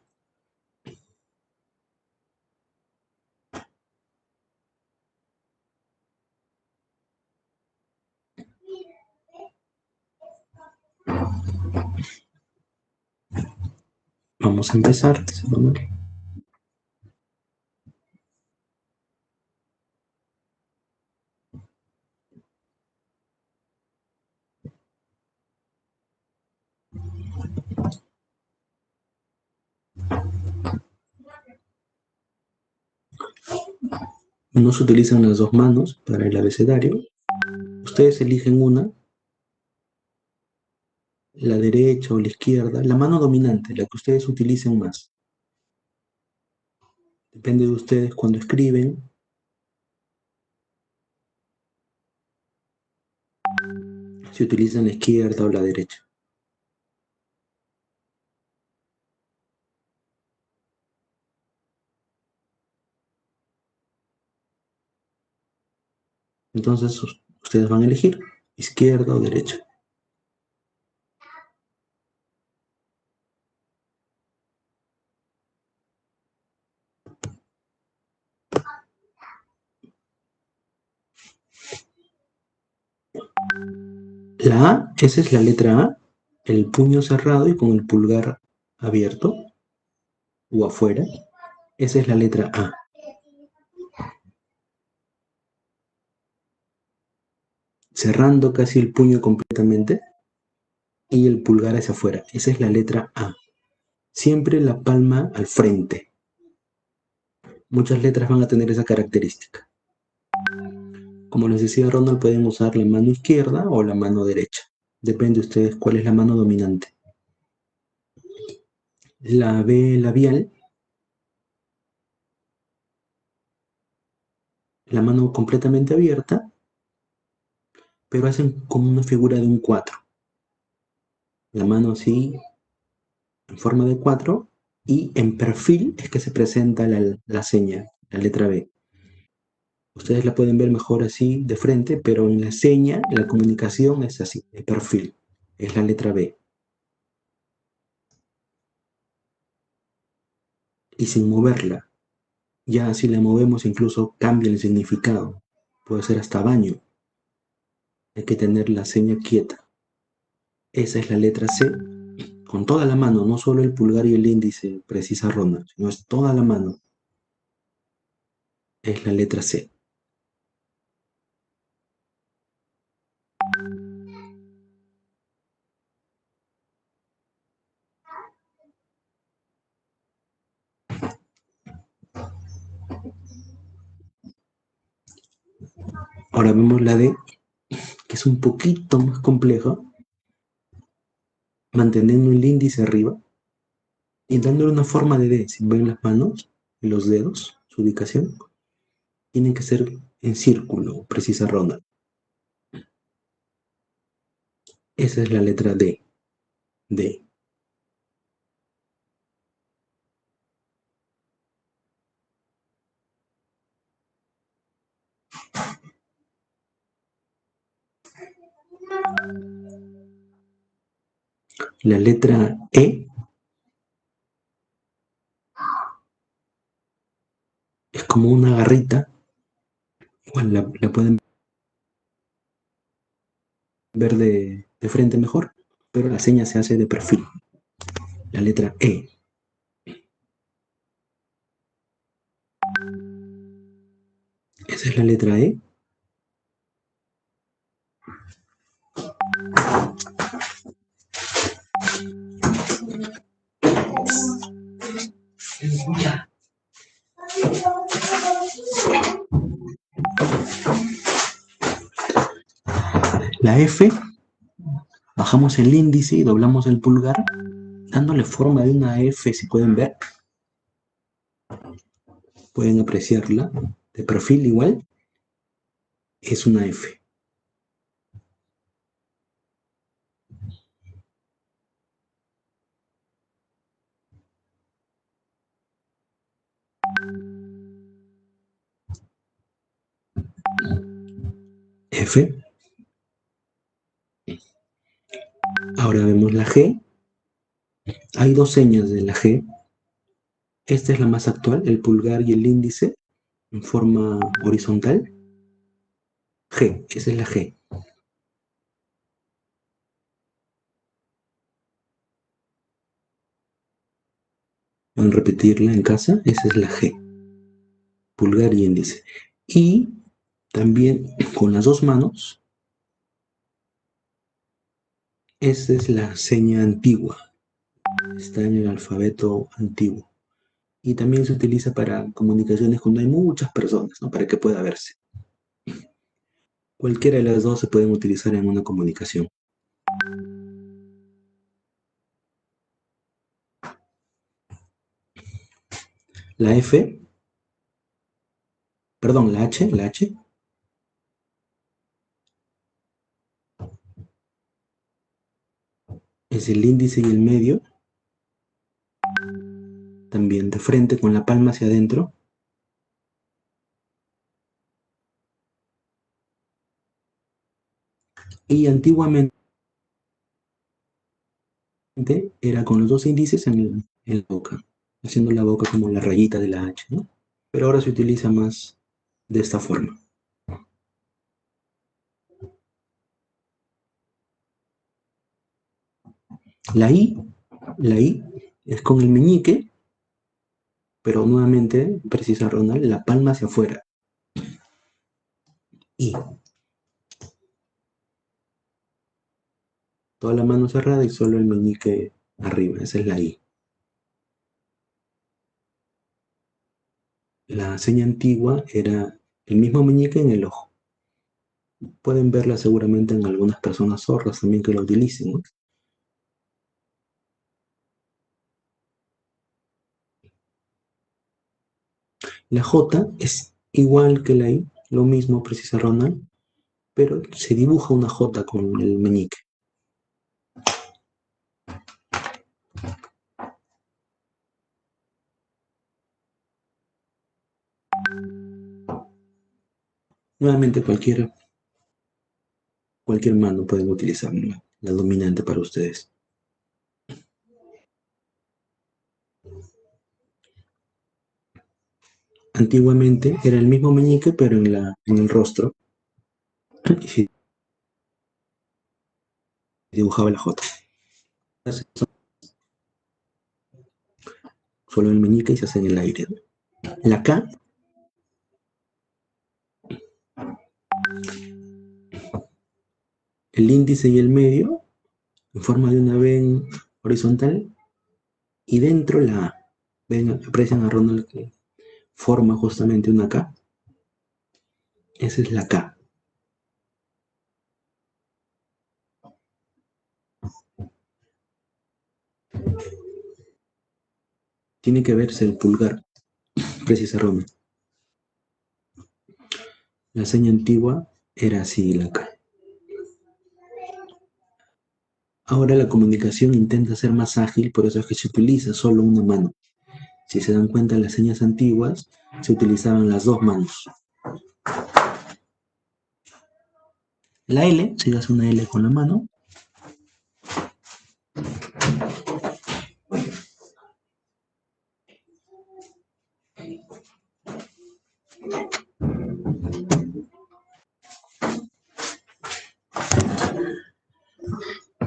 Vamos a empezar. No se utilizan las dos manos para el abecedario. Ustedes eligen una, la derecha o la izquierda, la mano dominante, la que ustedes utilicen más. Depende de ustedes cuando escriben. Si utilizan la izquierda o la derecha. Entonces ustedes van a elegir izquierda o derecha. La A, esa es la letra A, el puño cerrado y con el pulgar abierto o afuera. Esa es la letra A. Cerrando casi el puño completamente y el pulgar hacia afuera. Esa es la letra A. Siempre la palma al frente. Muchas letras van a tener esa característica. Como les decía Ronald, pueden usar la mano izquierda o la mano derecha. Depende de ustedes cuál es la mano dominante. La B labial, la mano completamente abierta, pero hacen como una figura de un 4. La mano así, en forma de 4, y en perfil es que se presenta la seña, la letra B. Ustedes la pueden ver mejor así de frente, pero en la seña, la comunicación es así, de perfil. Es la letra B. Y sin moverla. Ya si la movemos incluso cambia el significado. Puede ser hasta baño. Hay que tener la seña quieta. Esa es la letra C. Con toda la mano, no solo el pulgar y el índice, precisa Ronald, sino es toda la mano. Es la letra C. Ahora vemos la D, que es un poquito más compleja, manteniendo el índice arriba y dándole una forma de D. Si ven las manos y los dedos, su ubicación, tienen que ser en círculo, precisa Ronald. Esa es la letra D. D. La letra E es como una garrita. Igual la pueden ver de frente mejor, pero la seña se hace de perfil. La letra E. Esa es la letra E. La F, bajamos el índice y doblamos el pulgar, dándole forma de una F, si pueden ver. Pueden apreciarla. De perfil igual. Es una F. F. Ahora vemos la G. Hay dos señas de la G. Esta es la más actual, el pulgar y el índice en forma horizontal. G, esa es la G. Pueden repetirla en casa, esa es la G. Pulgar y índice. Y también con las dos manos, esta es la seña antigua. Está en el alfabeto antiguo. Y también se utiliza para comunicaciones cuando hay muchas personas, ¿no? Para que pueda verse. Cualquiera de las dos se pueden utilizar en una comunicación. La F, perdón, la H, es el índice y el medio, también de frente con la palma hacia adentro. Y antiguamente era con los dos índices en la boca, haciendo la boca como la rayita de la H, ¿no? Pero ahora se utiliza más de esta forma. La I, la I es con el meñique, pero nuevamente, precisa Ronald, la palma hacia afuera. I. Toda la mano cerrada y solo el meñique arriba. Esa es la I. La seña antigua era el mismo meñique en el ojo. Pueden verla seguramente en algunas personas sordas también que la utilicen, ¿no? La J es igual que la I, lo mismo, precisa Ronald, pero se dibuja una J con el meñique. Nuevamente, cualquier mano pueden utilizar la dominante para ustedes. Antiguamente era el mismo meñique, pero en el rostro. Y se dibujaba la J. Solo el meñique y se hace en el aire. La K, el índice y el medio, en forma de una V horizontal, y dentro la A. Ven, aprecian a Ronald que forma justamente una K. Esa es la K. Tiene que verse el pulgar, precisa Ronald. La seña antigua era así, la K. Ahora la comunicación intenta ser más ágil, por eso es que se utiliza solo una mano. Si se dan cuenta, las señas antiguas se utilizaban las dos manos. La L, si das una L con la mano,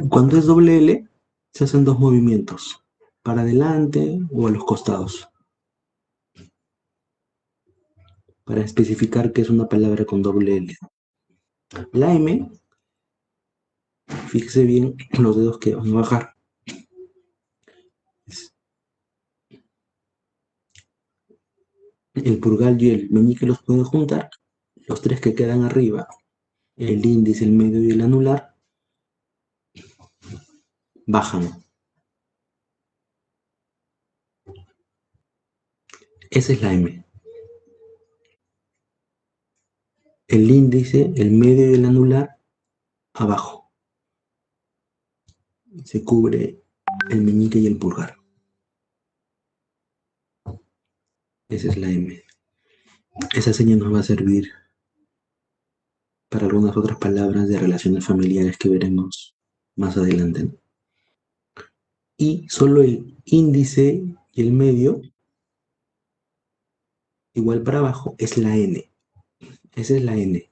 cuando es doble L, se hacen dos movimientos, para adelante o a los costados, para especificar que es una palabra con doble L. La M, fíjese bien los dedos que van a bajar. El pulgar y el meñique los pueden juntar, los tres que quedan arriba, el índice, el medio y el anular, bajan. Esa es la M. El índice, el medio y el anular, abajo. Se cubre el meñique y el pulgar. Esa es la M. Esa señal nos va a servir para algunas otras palabras de relaciones familiares que veremos más adelante. Y solo el índice y el medio, igual para abajo, es la N. Esa es la N.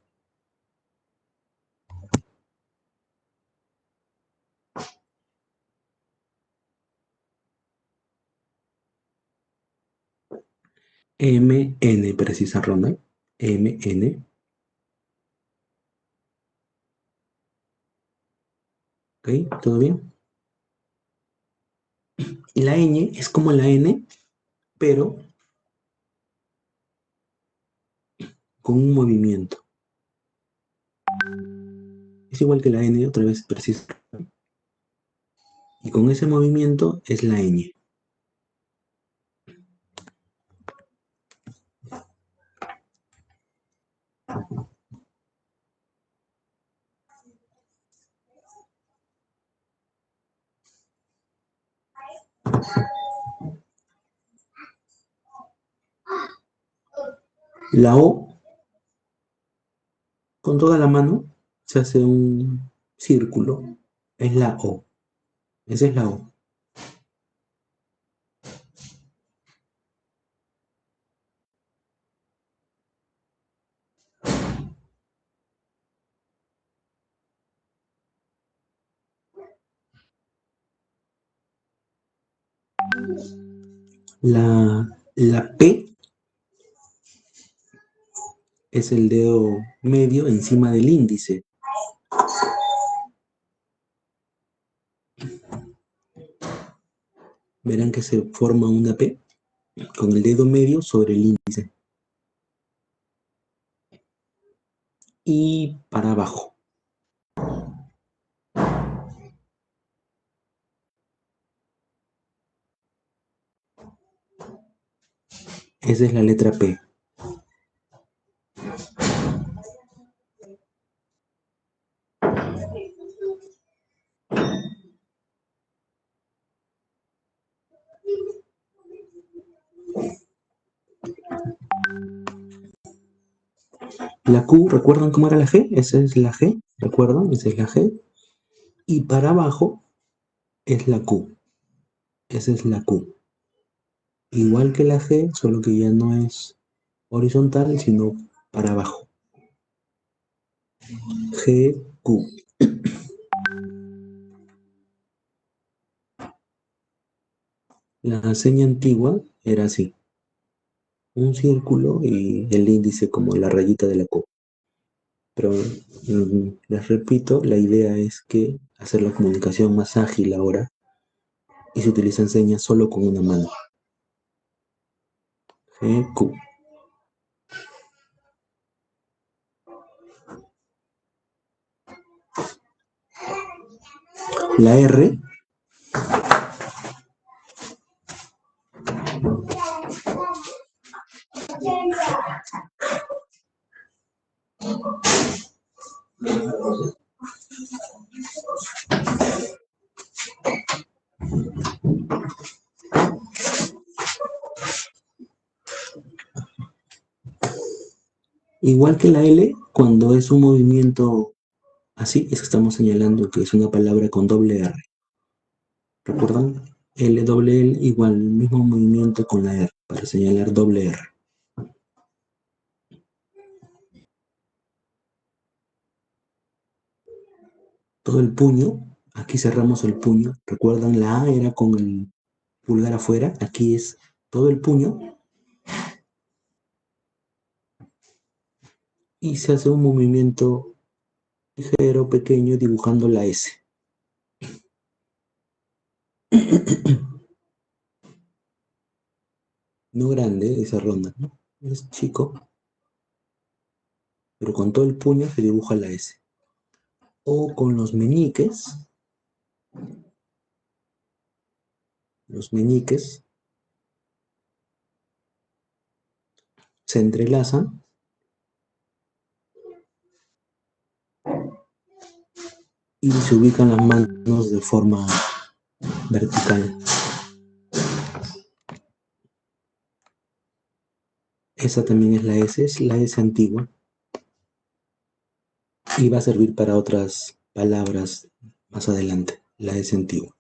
MN, precisa Ronald. MN. ¿Ok? ¿Todo bien? Y la ñ es como la N, pero con un movimiento. Es igual que la N, otra vez precisa. Y con ese movimiento es la ñ. La O, con toda la mano, se hace un círculo. Es la O. Esa es la O. La P es el dedo medio encima del índice. Verán que se forma una P con el dedo medio sobre el índice. Y para abajo. Esa es la letra P. La Q, ¿recuerdan cómo era la G? Esa es la G, ¿recuerdan? Esa es la G. Y para abajo es la Q. Esa es la Q. Igual que la G, solo que ya no es horizontal, sino para abajo. G, Q. La seña antigua era así. Un círculo y el índice como la rayita de la Q. Pero les repito, la idea es que hacer la comunicación más ágil ahora y se utilizan señas solo con una mano. G, Q. La R igual que la L, cuando es un movimiento así, es que estamos señalando que es una palabra con doble R. ¿Recuerdan? L, doble L, igual, el mismo movimiento con la R, para señalar doble R. Todo el puño, aquí cerramos el puño. ¿Recuerdan? La A era con el pulgar afuera, aquí es todo el puño. Y se hace un movimiento ligero, pequeño, dibujando la S. No grande esa ronda, ¿no? Es chico, pero con todo el puño se dibuja la S. O con los meñiques se entrelazan y se ubican las manos de forma vertical. Esa también es la S antigua. Y va a servir para otras palabras más adelante, la S antigua.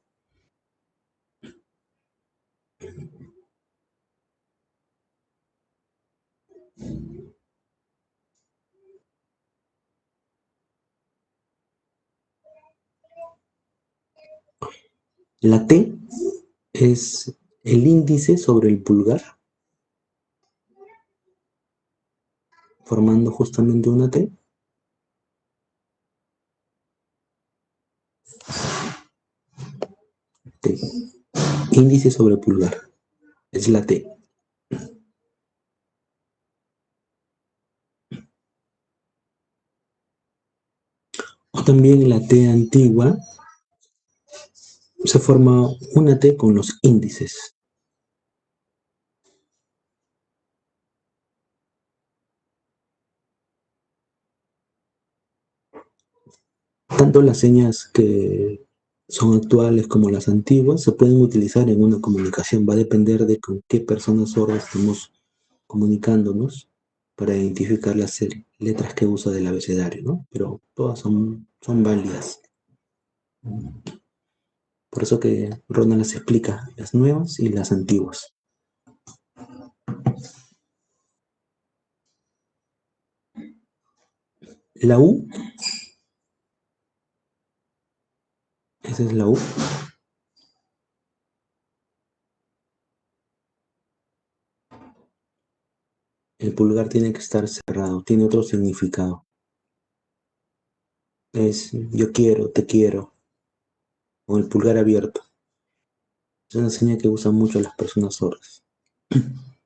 La T es el índice sobre el pulgar, formando justamente una T. T. Índice sobre pulgar. Es la T. O también la T antigua se forma una T con los índices. Tanto las señas que son actuales como las antiguas se pueden utilizar en una comunicación. Va a depender de con qué personas sordas estemos comunicándonos para identificar las letras que usa del abecedario, ¿no? Pero todas son válidas. Por eso que Ronald las explica, las nuevas y las antiguas. La U, esa es la U. El pulgar tiene que estar cerrado, tiene otro significado. Es yo quiero, te quiero, o el pulgar abierto. Es una señal que usan mucho las personas sordas.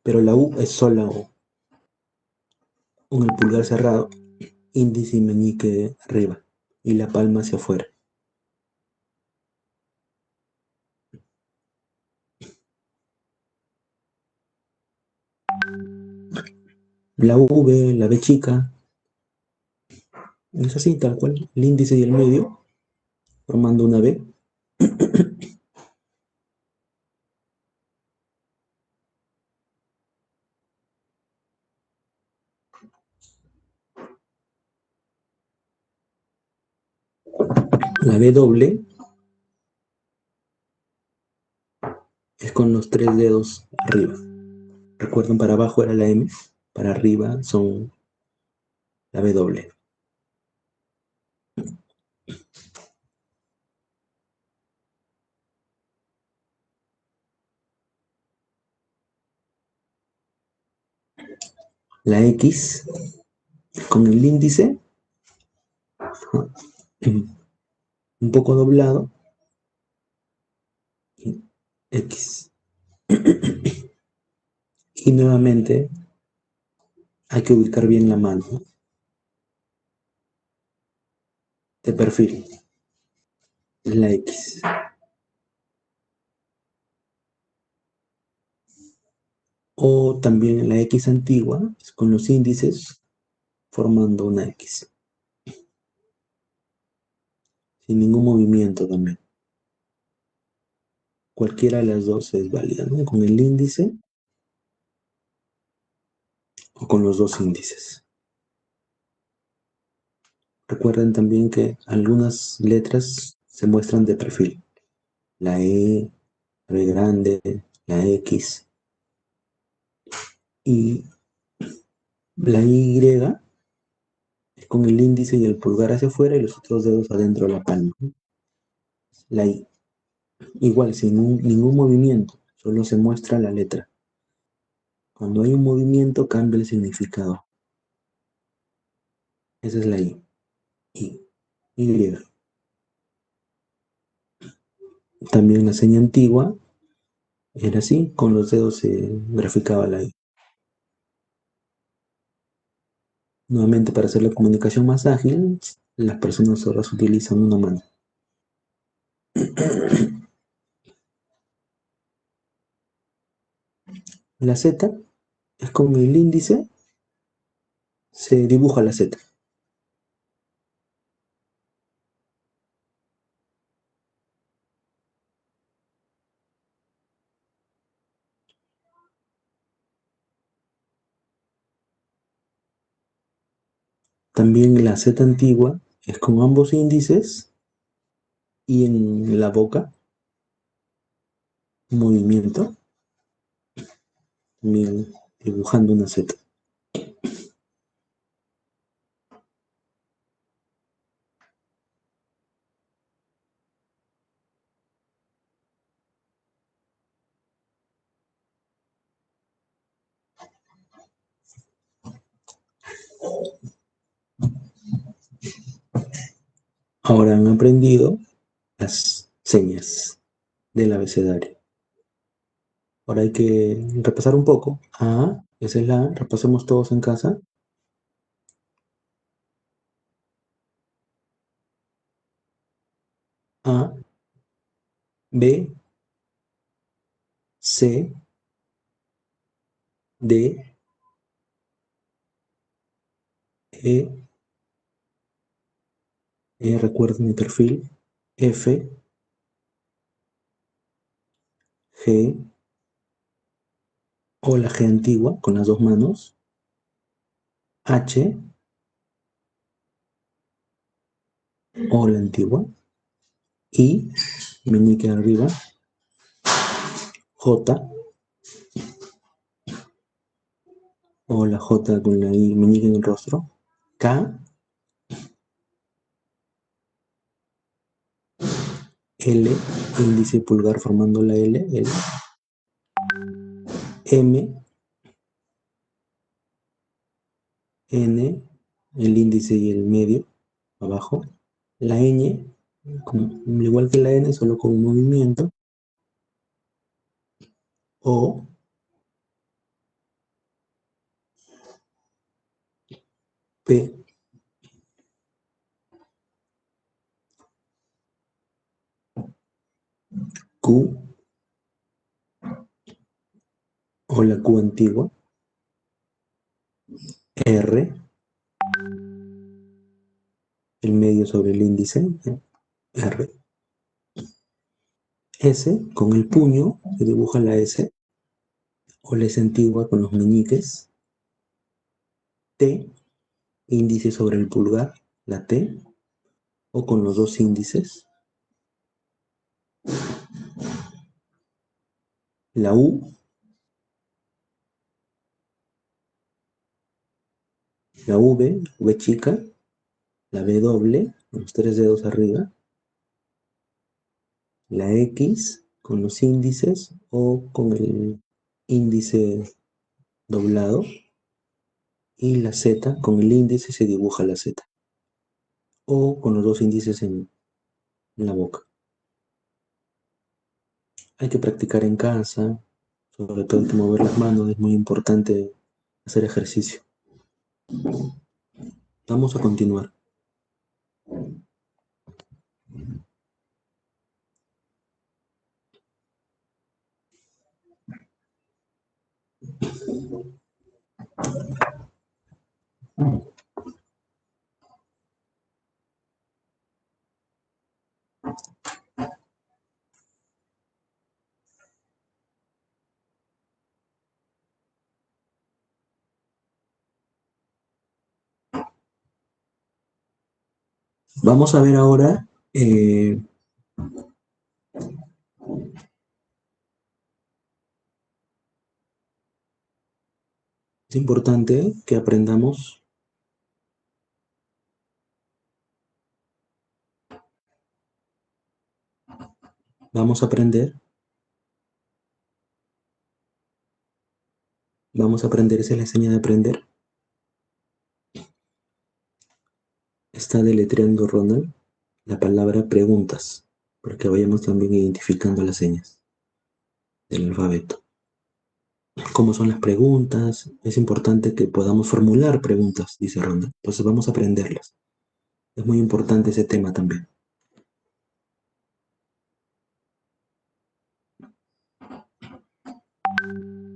Pero la U es sola O, con el pulgar cerrado, índice y meñique arriba, y la palma hacia afuera. La V, la B chica, es así, tal cual, el índice y el medio, formando una B. La B doble es con los tres dedos arriba. Recuerden, para abajo era la M, para arriba son la B doble. La X con el índice un poco doblado, X. Y nuevamente hay que ubicar bien la mano de perfil, la X. O también la X antigua, con los índices formando una X. Sin ningún movimiento también. Cualquiera de las dos es válida, ¿no? Con el índice o con los dos índices. Recuerden también que algunas letras se muestran de perfil. La E, la B grande, la X. Y la Y es con el índice y el pulgar hacia afuera y los otros dedos adentro de la palma. La I. Igual, sin ningún movimiento, solo se muestra la letra. Cuando hay un movimiento cambia el significado. Esa es la I. I. Y. También la seña antigua era así, con los dedos se graficaba la I. Nuevamente, para hacer la comunicación más ágil, las personas sordas utilizan una mano. La Z es con el índice, se dibuja la Z. También la Z antigua es con ambos índices y en la boca, movimiento, también dibujando una Z. Ahora han aprendido las señas del abecedario. Ahora hay que repasar un poco. A, esa es la A, repasemos todos en casa. A, B, C, D, E, recuerden mi perfil, F, G, o la G antigua con las dos manos, H, o la antigua, I, meñique arriba, J, o la J con la I, meñique en el rostro, K, L, índice y pulgar formando la L, L, M, N, el índice y el medio, abajo. La ñ, igual que la N, solo con un movimiento. O, P, Q, o la Q antigua. R, el medio sobre el índice. R. S, con el puño, se dibuja la S. O la S antigua con los meñiques. T, índice sobre el pulgar, la T, o con los dos índices. La U, la V, V chica, la W doble, con los tres dedos arriba, la X con los índices o con el índice doblado, y la Z con el índice se dibuja la Z, o con los dos índices en la boca. Hay que practicar en casa, sobre todo hay que mover las manos, es muy importante hacer ejercicio. Vamos a continuar. Vamos a ver ahora es importante que aprendamos vamos a aprender, esa es la señal de aprender. Está deletreando Ronald la palabra preguntas, para que vayamos también identificando las señas del alfabeto. ¿Cómo son las preguntas? Es importante que podamos formular preguntas, dice Ronald. Entonces vamos a aprenderlas. Es muy importante ese tema también.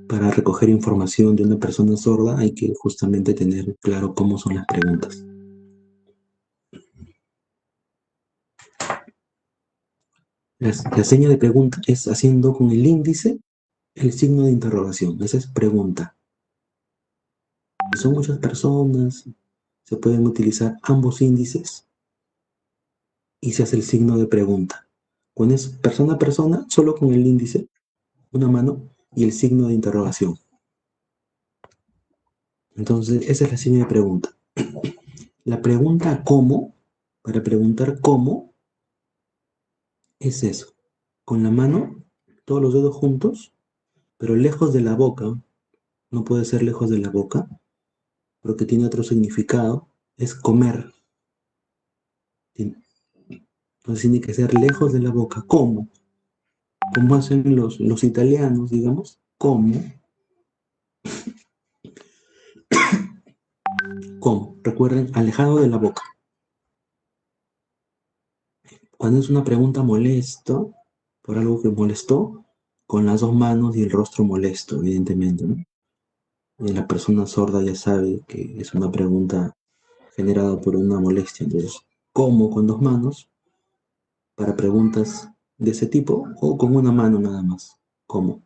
Para recoger información de una persona sorda hay que justamente tener claro cómo son las preguntas. La seña de pregunta es haciendo con el índice el signo de interrogación. Esa es pregunta. Si son muchas personas, se pueden utilizar ambos índices y se hace el signo de pregunta. Cuando es persona a persona, solo con el índice, una mano y el signo de interrogación. Entonces, esa es la seña de pregunta. La pregunta ¿cómo? Para preguntar cómo, es eso. Con la mano, todos los dedos juntos, pero lejos de la boca. No puede ser lejos de la boca, porque tiene otro significado. Es comer. Entonces tiene que ser lejos de la boca. ¿Cómo? Como hacen los italianos, digamos. ¿Cómo? ¿Cómo? Recuerden, alejado de la boca. Cuando es una pregunta molesto, por algo que molestó, con las dos manos y el rostro molesto, evidentemente, ¿no? Y la persona sorda ya sabe que es una pregunta generada por una molestia. Entonces, ¿cómo con dos manos? Para preguntas de ese tipo, o con una mano nada más. ¿Cómo?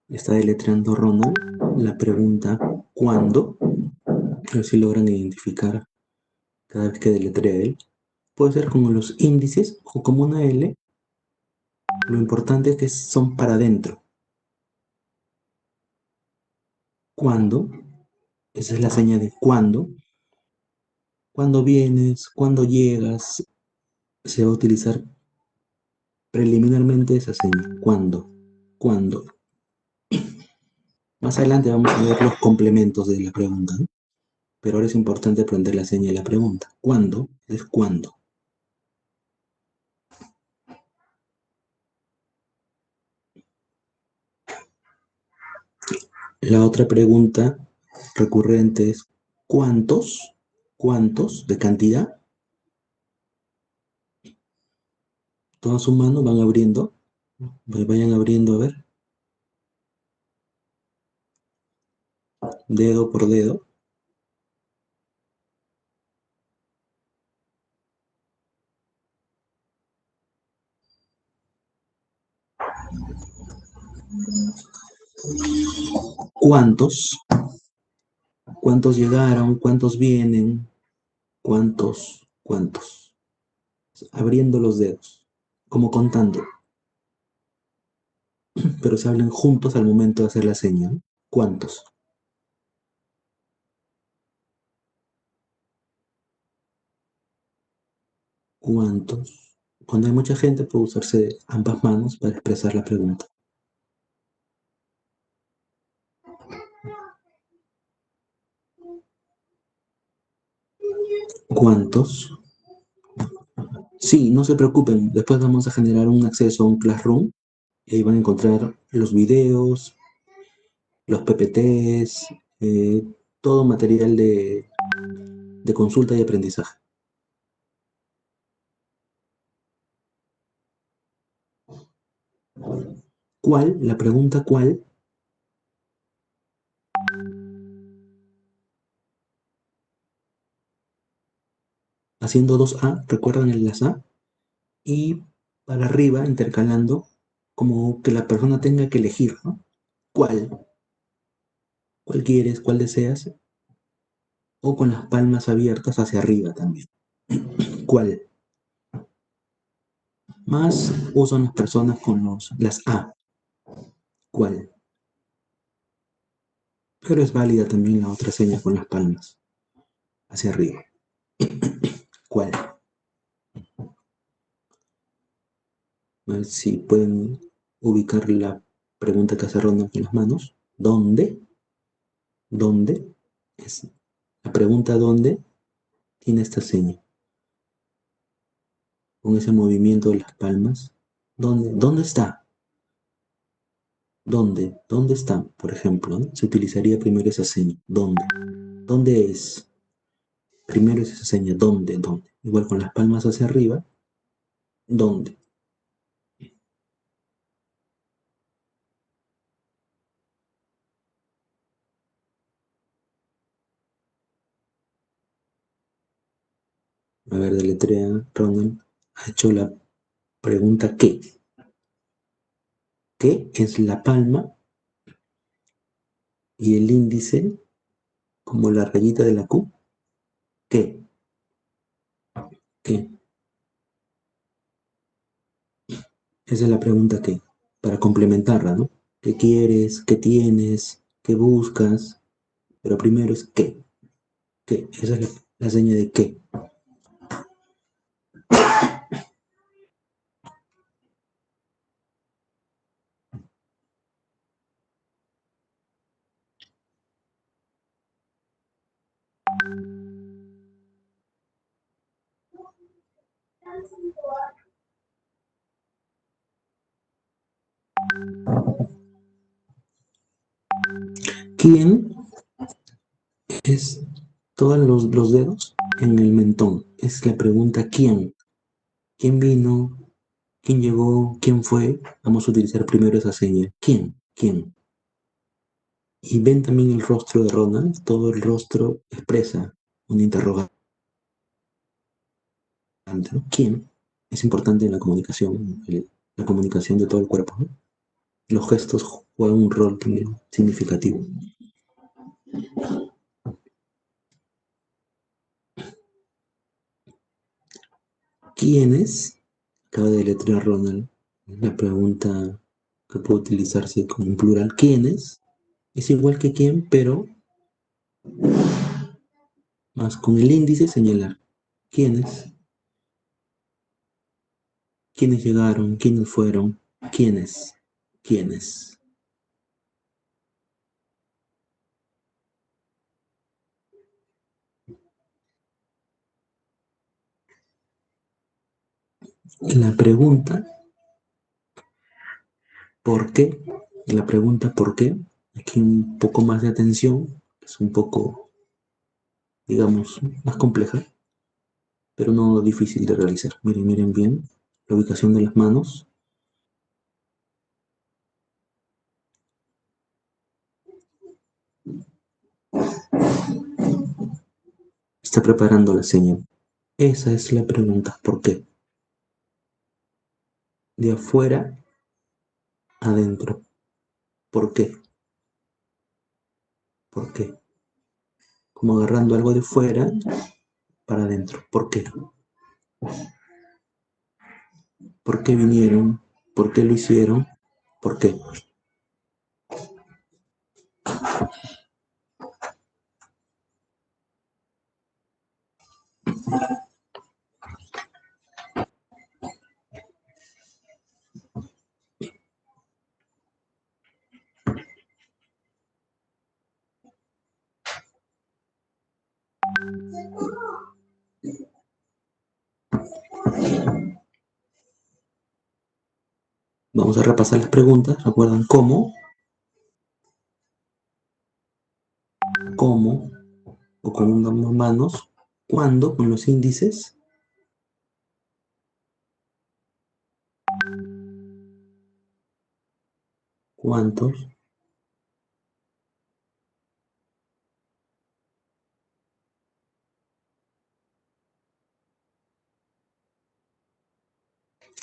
Está deletreando Ronald la pregunta ¿cuándo? A ver si logran identificar cada vez que deletrea él. Puede ser como los índices o como una L. Lo importante es que son para adentro. ¿Cuándo? Esa es la señal de cuándo. Cuando vienes, cuando llegas, se va a utilizar preliminarmente esa señal. ¿Cuándo? ¿Cuándo? Más adelante vamos a ver los complementos de la pregunta, ¿no? Pero ahora es importante aprender la seña de la pregunta. ¿Cuándo? Es cuándo. La otra pregunta recurrente es ¿cuántos? ¿Cuántos de cantidad? Todas sus manos van abriendo. Vayan abriendo a ver. Dedo por dedo. ¿Cuántos? ¿Cuántos llegaron? ¿Cuántos vienen? ¿Cuántos? ¿Cuántos? Abriendo los dedos, como contando, pero se hablan juntos al momento de hacer la seña, ¿no? ¿Cuántos? ¿Cuántos? Cuando hay mucha gente puede usarse ambas manos para expresar la pregunta. ¿Cuántos? Sí, no se preocupen, después vamos a generar un acceso a un Classroom y ahí van a encontrar los videos, los PPTs, todo material de consulta y aprendizaje. ¿Cuál? La pregunta ¿cuál? Haciendo dos A, ¿recuerdan el las A? Y para arriba, intercalando, como que la persona tenga que elegir, ¿no? ¿Cuál? ¿Cuál quieres? ¿Cuál deseas? O con las palmas abiertas hacia arriba también. ¿Cuál? Más usan las personas con las A. ¿Cuál? Pero es válida también la otra seña con las palmas hacia arriba. ¿Cuál? A ver si pueden ubicar la pregunta que hace Ronda con las manos. ¿Dónde? ¿Dónde? Es la pregunta ¿dónde? Tiene esta seña. Con ese movimiento de las palmas. ¿Dónde? ¿Dónde está? ¿Dónde? ¿Dónde está? Por ejemplo, ¿no? Se utilizaría primero esa seña. ¿Dónde? ¿Dónde es? Primero es esa seña. ¿Dónde? ¿Dónde? Igual con las palmas hacia arriba. ¿Dónde? A ver, deletrea. Ronald ha hecho la pregunta ¿qué? ¿Qué es la palma y el índice como la rayita de la Q? ¿Qué? ¿Qué? Esa es la pregunta ¿qué? Para complementarla, ¿no? ¿Qué quieres? ¿Qué tienes? ¿Qué buscas? Pero primero es ¿qué? ¿Qué? Esa es la seña de ¿qué? ¿Quién es todos los dedos en el mentón? Es la pregunta ¿quién? ¿Quién vino? ¿Quién llegó? ¿Quién fue? Vamos a utilizar primero esa seña. ¿Quién? ¿Quién? Y ven también el rostro de Ronald. Todo el rostro expresa un interrogante, ¿no? ¿Quién? Es importante en la comunicación, la comunicación de todo el cuerpo, ¿no? Los gestos juegan un rol también significativo. ¿Quiénes? Acaba de deletrear Ronald la pregunta que puede utilizarse como un plural. ¿Quiénes? Es igual que quién, pero más con el índice señalar. ¿Quiénes? ¿Quiénes llegaron? ¿Quiénes fueron? ¿Quiénes? ¿Quiénes? La pregunta, ¿por qué? La pregunta, ¿por qué? Aquí un poco más de atención, es un poco, digamos, más compleja, pero no difícil de realizar. Miren, miren bien la ubicación de las manos. Está preparando la señal. Esa es la pregunta, ¿por qué? De afuera adentro. ¿Por qué? ¿Por qué? Como agarrando algo de fuera para adentro. ¿Por qué? ¿Por qué vinieron? ¿Por qué lo hicieron? ¿Por qué? Vamos a repasar las preguntas. ¿Recuerdan cómo? ¿Cómo? O con unas manos. ¿Cuándo? Con los índices. ¿Cuántos?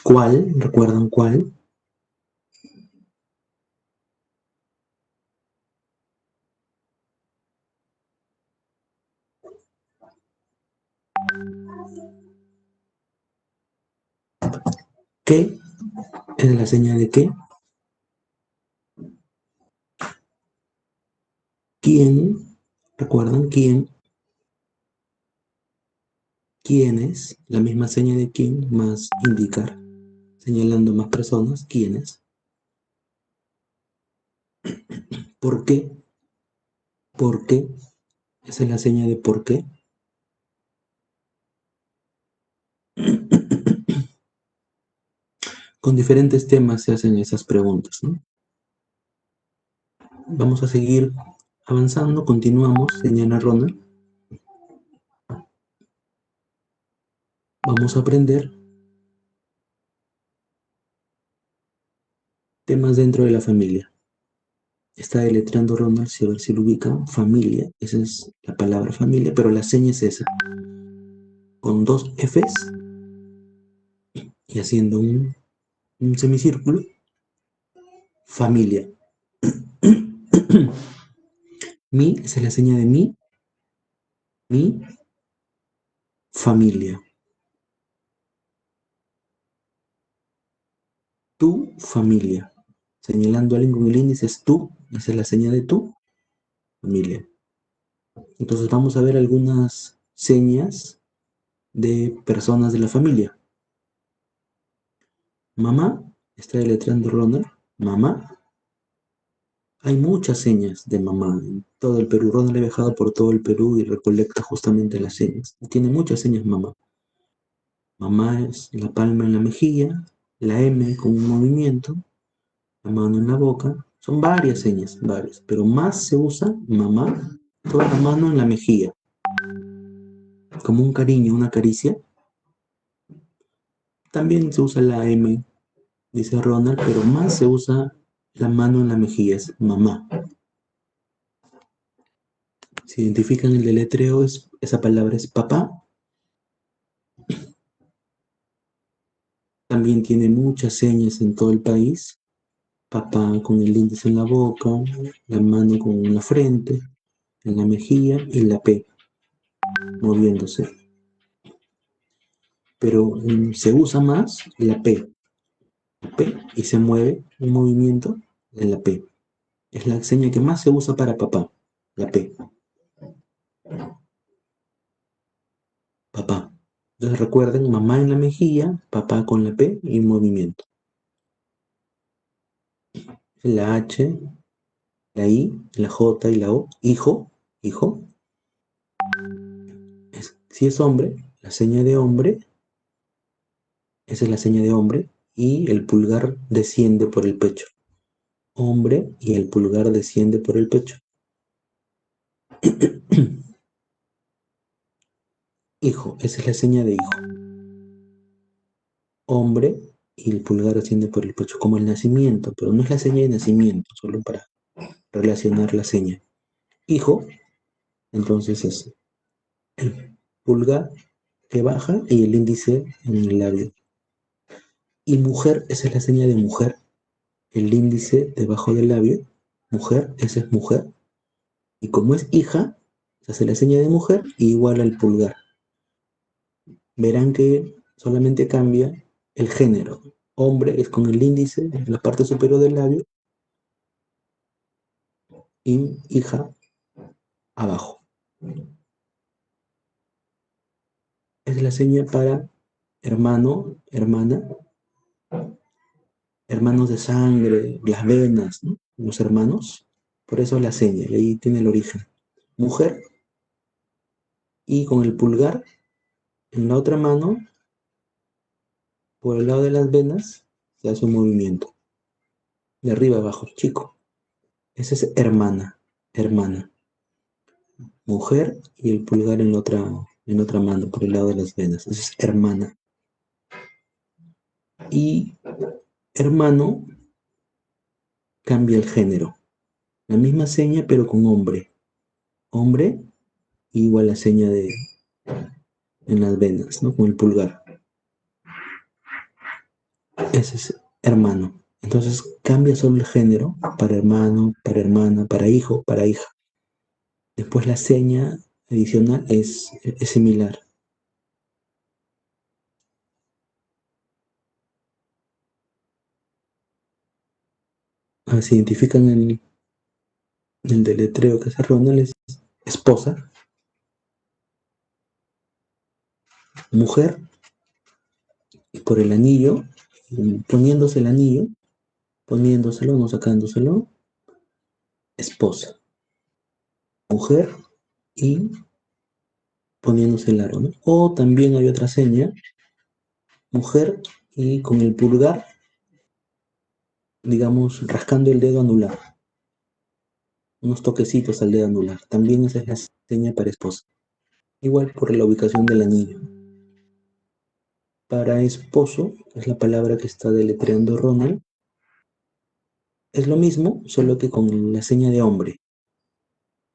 ¿Cuál? ¿Recuerdan cuál? ¿Qué? ¿Es la señal de qué? ¿Quién? ¿Recuerdan quién? ¿Quiénes? La misma señal de quién más indicar, señalando más personas. ¿Quiénes? ¿Por qué? ¿Por qué? Esa es la señal de por qué. Con diferentes temas se hacen esas preguntas, ¿no? Vamos a seguir avanzando, continuamos, señala Ronald. Vamos a aprender temas dentro de la familia. Está deletreando Ronald, si a ver si lo ubican. Familia, esa es la palabra familia, pero la seña es esa. Con dos Fs y haciendo un semicírculo. Familia. Mi, esa es la seña de mi familia. Tu familia. Señalando a alguien con el índice es tú, esa es la seña de tu familia. Entonces vamos a ver algunas señas de personas de la familia. Mamá, está deletreando Ronald. Mamá. Hay muchas señas de mamá en todo el Perú. Ronald ha viajado por todo el Perú y recolecta justamente las señas. Tiene muchas señas mamá. Mamá es la palma en la mejilla, la M con un movimiento, la mano en la boca. Son varias señas, varias, pero más se usa mamá, toda la mano en la mejilla, como un cariño, una caricia. También se usa la M, dice Ronald, pero más se usa la mano en la mejilla, es mamá. Si identifican el deletreo, esa palabra es papá. También tiene muchas señas en todo el país. Papá con el índice en la boca, la mano con la frente, en la mejilla y la P moviéndose. Pero se usa más la P. Y se mueve un movimiento de la P. Es la seña que más se usa para papá, la P. Papá. Entonces recuerden, mamá en la mejilla, papá con la P y movimiento. La H, la I, la J y la O. Hijo, hijo. Si es hombre, la seña de hombre esa es la seña de hombre, y el pulgar desciende por el pecho. Hombre y el pulgar desciende por el pecho. Hijo, esa es la seña de hijo. Hombre y el pulgar asciende por el pecho, como el nacimiento, pero no es la seña de nacimiento, solo para relacionar la seña. Hijo, entonces es el pulgar que baja y el índice en el labio. Y mujer, esa es la seña de mujer, el índice debajo del labio. Mujer, esa es mujer. Y como es hija, se hace la seña de mujer y igual al pulgar. Verán que solamente cambia el género. Hombre es con el índice en la parte superior del labio y hija abajo. Es la seña para hermano, hermana, hermanos de sangre, las venas, ¿no? Los hermanos. Por eso la seña, y ahí tiene el origen. Mujer, y con el pulgar en la otra mano, por el lado de las venas, se hace un movimiento. De arriba abajo, chico. Esa es hermana, hermana. Mujer y el pulgar en otra mano, por el lado de las venas. Esa es hermana. Y hermano cambia el género. La misma seña, pero con hombre. Hombre, igual la seña de en las venas, ¿no? Con el pulgar. Ese es hermano. Entonces cambia solo el género para hermano, para hermana, para hijo, para hija. Después la seña adicional es similar. Se identifican el deletreo que hace Ronald es esposa, mujer, y por el anillo, poniéndose el anillo, poniéndoselo, no sacándoselo, esposa, mujer y poniéndose el aro, ¿no? O también hay otra seña, mujer y con el pulgar, digamos, rascando el dedo anular, unos toquecitos al dedo anular. También esa es la seña para esposa. Igual por la ubicación del anillo. Para esposo, es la palabra que está deletreando Ronald, es lo mismo, solo que con la seña de hombre.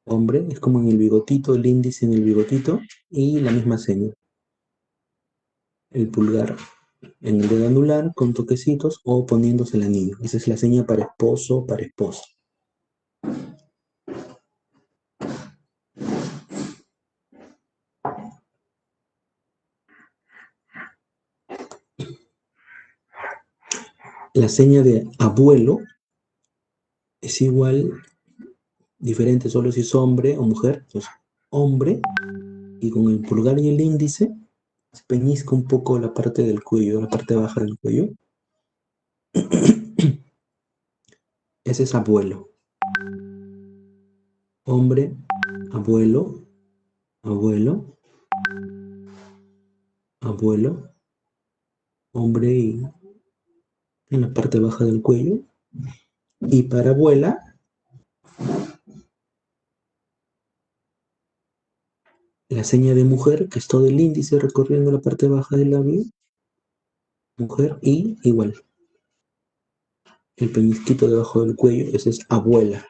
Hombre es como en el bigotito, el índice en el bigotito y la misma seña. El pulgar en el dedo anular con toquecitos o poniéndose el anillo. Esa es la seña para esposo, para esposa. La seña de abuelo es igual, diferente solo si es hombre o mujer. Entonces, hombre y con el pulgar y el índice se peñizca un poco la parte del cuello, la parte baja del cuello. Ese es abuelo. Hombre, abuelo, abuelo, abuelo, hombre y en la parte baja del cuello. Y para abuela, la seña de mujer, que es todo el índice recorriendo la parte baja del labio. Mujer y igual. El peñisquito debajo del cuello, ese es abuela.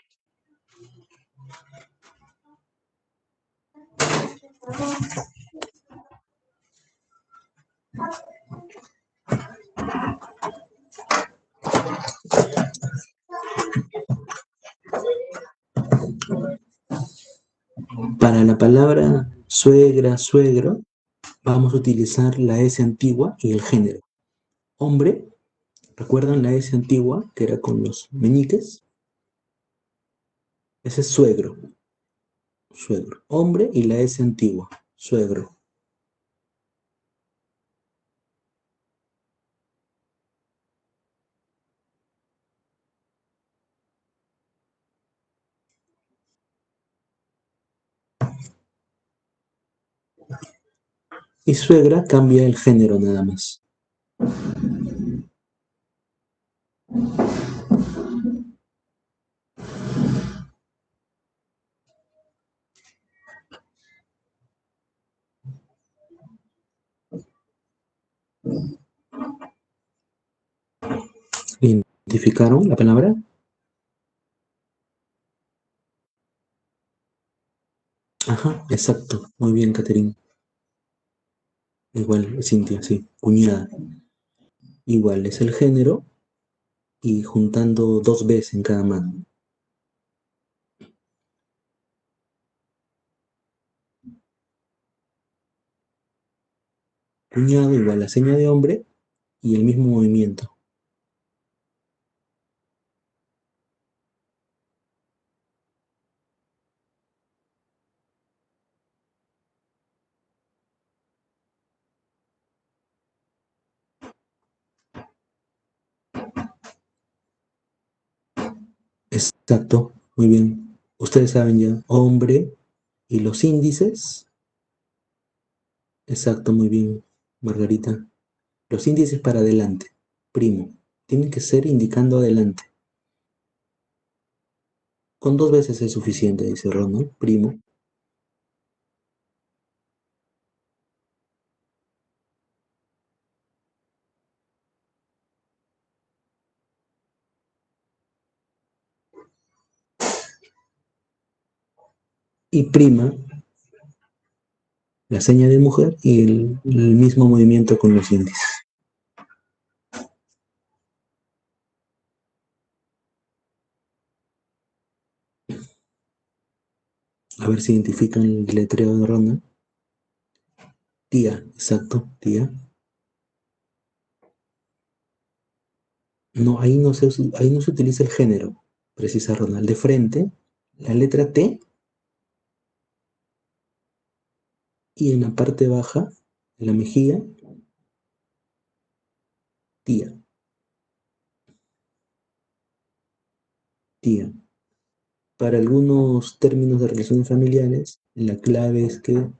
Para la palabra suegra, suegro, vamos a utilizar la S antigua y el género. Hombre, ¿recuerdan la S antigua que era con los meñiques? Ese es suegro, suegro. Hombre y la S antigua, suegro. Y suegra cambia el género nada más. ¿Identificaron la palabra? Ajá, exacto. Muy bien, Caterine. Igual, Cintia, sí. Cuñada. Igual, es el género y juntando dos Bs en cada mano. Cuñado igual la seña de hombre y el mismo movimiento. Exacto, muy bien. Ustedes saben ya, hombre y los índices. Exacto, muy bien, Margarita. Los índices para adelante, primo. Tienen que ser indicando adelante. Con dos veces es suficiente, dice Ronald, primo. Y prima, la seña de mujer y el mismo movimiento con los índices. A ver si identifican el letreo de Ronald. Tía, exacto, tía. No, ahí no se utiliza el género, precisa Ronald. De frente, la letra T y en la parte baja, en la mejilla, tía, tía. Para algunos términos de relaciones familiares, la clave es que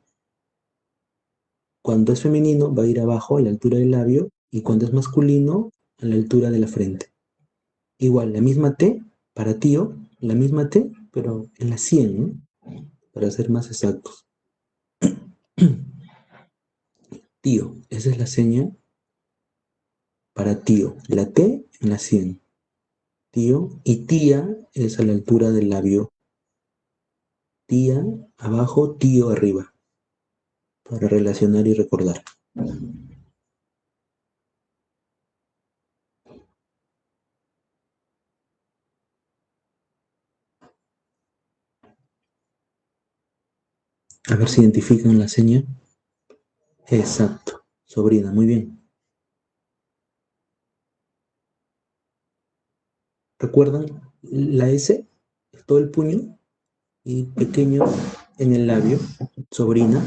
cuando es femenino va a ir abajo a la altura del labio y cuando es masculino a la altura de la frente. Igual, la misma T para tío, la misma T, pero en la 100, ¿no? Para ser más exactos. Tío, esa es la seña para tío. La T en la 100. Tío. Y tía es a la altura del labio. Tía abajo, tío arriba. Para relacionar y recordar. A ver si identifican la seña. Exacto. Sobrina, muy bien. ¿Recuerdan la S? Todo el puño y pequeño en el labio. Sobrina.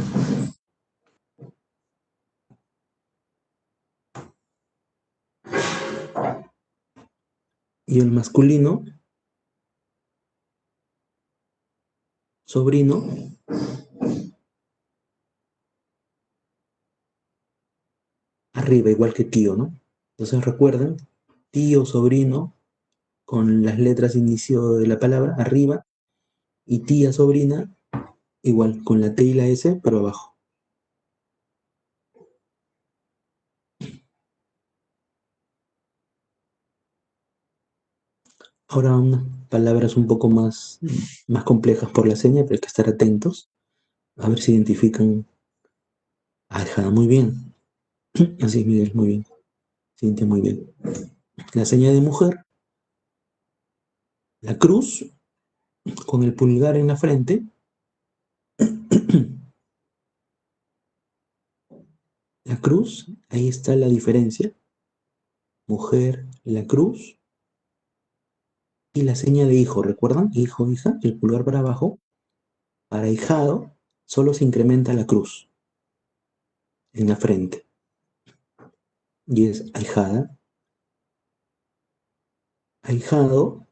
Y el masculino, sobrino, arriba, igual que tío, ¿no? Entonces recuerden, tío, sobrino, con las letras inicio de la palabra, arriba, y tía, sobrina, igual, con la T y la S, pero abajo. Ahora unas palabras un poco más complejas por la seña, pero hay que estar atentos. A ver si identifican. Ajá, muy bien. Así, Miguel, muy bien. Cintia, muy bien. La seña de mujer, la cruz, con el pulgar en la frente. La cruz, ahí está la diferencia. Mujer, la cruz. Y la seña de hijo, ¿recuerdan? Hijo, hija, el pulgar para abajo. Para hijado, solo se incrementa la cruz en la frente. Y es ahijada. Ahijado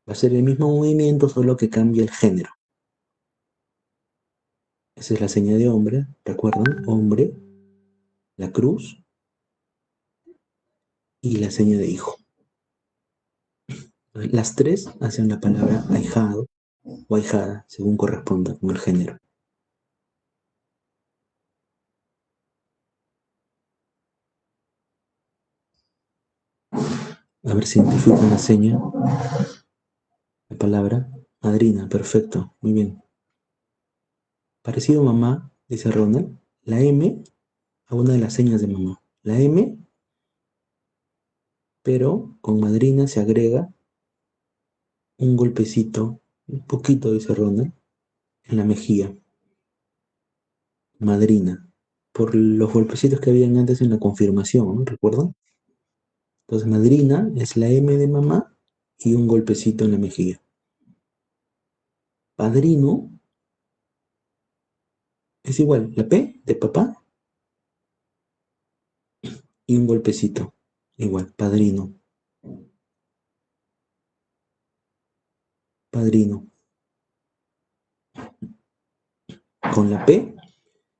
va a ser el mismo movimiento, solo que cambia el género. Esa es la seña de hombre, ¿recuerdan? Hombre, la cruz y la seña de hijo. Las tres hacen la palabra ahijado o ahijada, según corresponda con el género. A ver si identifico una seña. La palabra madrina, perfecto, muy bien. Parecido a mamá, dice Ronald, la M a una de las señas de mamá. La M, pero con madrina se agrega un golpecito, un poquito, dice Ronald, en la mejilla. Madrina. Por los golpecitos que habían antes en la confirmación, ¿no? ¿Recuerdan? Entonces, madrina es la M de mamá y un golpecito en la mejilla. Padrino es igual, la P de papá y un golpecito. Igual, padrino, padrino. Con la P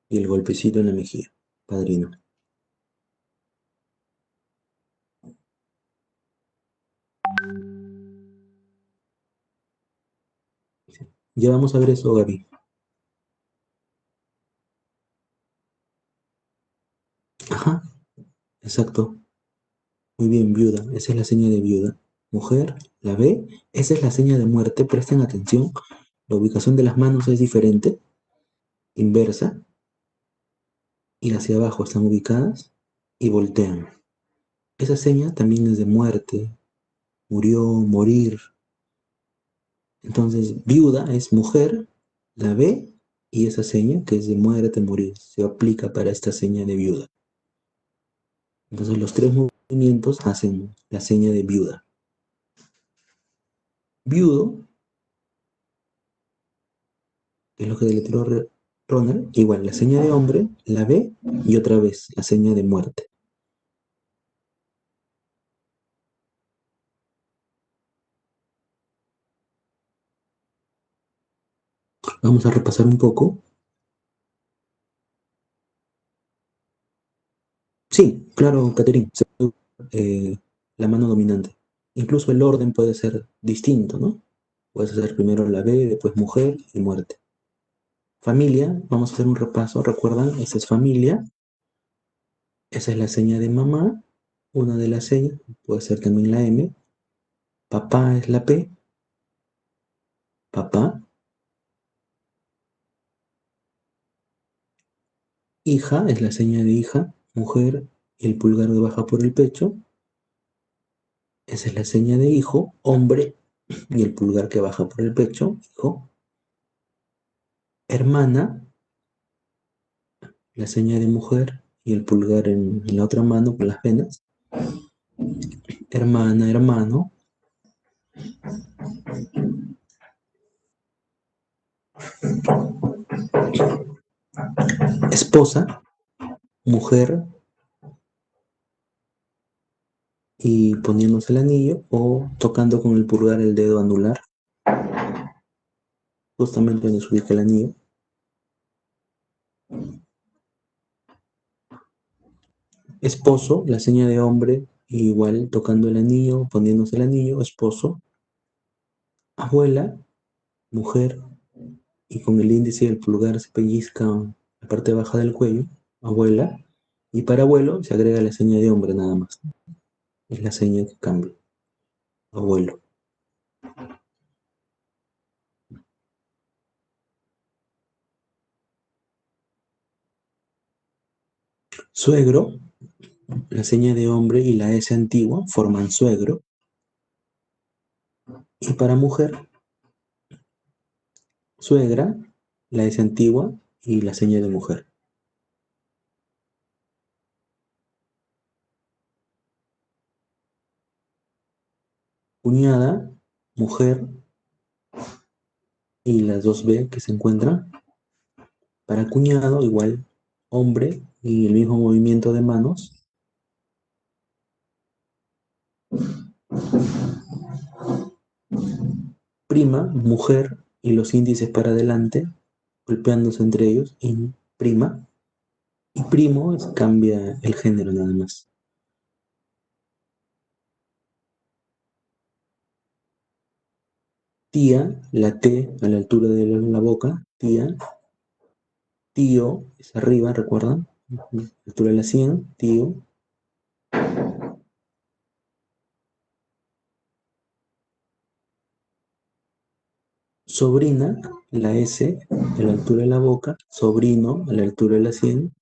y el golpecito en la mejilla. Padrino. Ya vamos a ver eso, Gaby. Ajá, exacto. Muy bien, viuda. Esa es la seña de viuda. Mujer, la B. Esa es la seña de muerte. Presten atención. La ubicación de las manos es diferente. Inversa. Y hacia abajo están ubicadas. Y voltean. Esa seña también es de muerte. Murió, morir. Entonces, viuda es mujer. La B. Y esa seña que es de muerte, morir. Se aplica para esta seña de viuda. Entonces, los tres movimientos hacen la seña de viuda. Viudo, que es lo que deletreó Ronald, igual la seña de hombre, la B y otra vez la seña de muerte. Vamos a repasar un poco. Sí, claro, Catherine, eh, la mano dominante. Incluso el orden puede ser distinto, ¿no? Puedes hacer primero la B, después mujer y muerte. Familia, vamos a hacer un repaso. ¿Recuerdan? Esa es familia. Esa es la seña de mamá. Una de las señas, puede ser también la M. Papá es la P. Papá. Hija es la seña de hija. Mujer, el pulgar de baja por el pecho. Esa es la seña de hijo. Hombre, y el pulgar que baja por el pecho. Hijo. Hermana, la seña de mujer y el pulgar en la otra mano con las venas. Hermana, hermano. Esposa, mujer y poniéndose el anillo o tocando con el pulgar el dedo anular, justamente donde se ubica el anillo. Esposo, la seña de hombre, igual tocando el anillo, poniéndose el anillo, esposo. Abuela, mujer, y con el índice y el pulgar se pellizca la parte baja del cuello, abuela. Y para abuelo se agrega la seña de hombre nada más. Es la seña que cambia, abuelo. Suegro, la seña de hombre y la S antigua forman suegro. Y para mujer, suegra, la S antigua y la seña de mujer. Cuñada, mujer y las dos B que se encuentran. Para cuñado, igual, hombre y el mismo movimiento de manos. Prima, mujer y los índices para adelante, golpeándose entre ellos, y prima. Y primo cambia el género nada más. Tía, la T a la altura de la boca, tía. Tío es arriba, ¿recuerdan? Altura de la 100, tío. Sobrina, la S a la altura de la boca. Sobrino a la altura de la sien.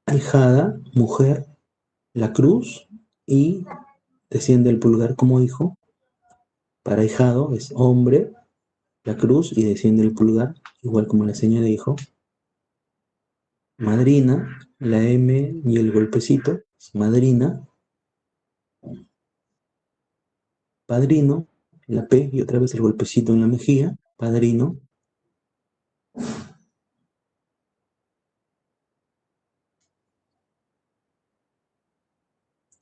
Ahijada, mujer, la cruz y desciende el pulgar como hijo. Para ahijado es hombre, la cruz y desciende el pulgar, igual como la seña de hijo. Madrina, la M y el golpecito, es madrina. Padrino, la P y otra vez el golpecito en la mejilla, padrino.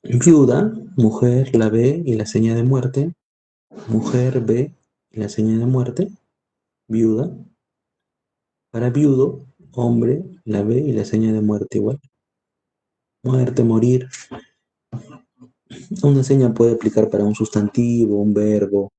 Viuda, mujer, la B y la seña de muerte. Mujer, B y la seña de muerte, viuda. Para viudo, hombre, la B y la seña de muerte igual. Muerte, morir. Una seña puede aplicar para un sustantivo, un verbo.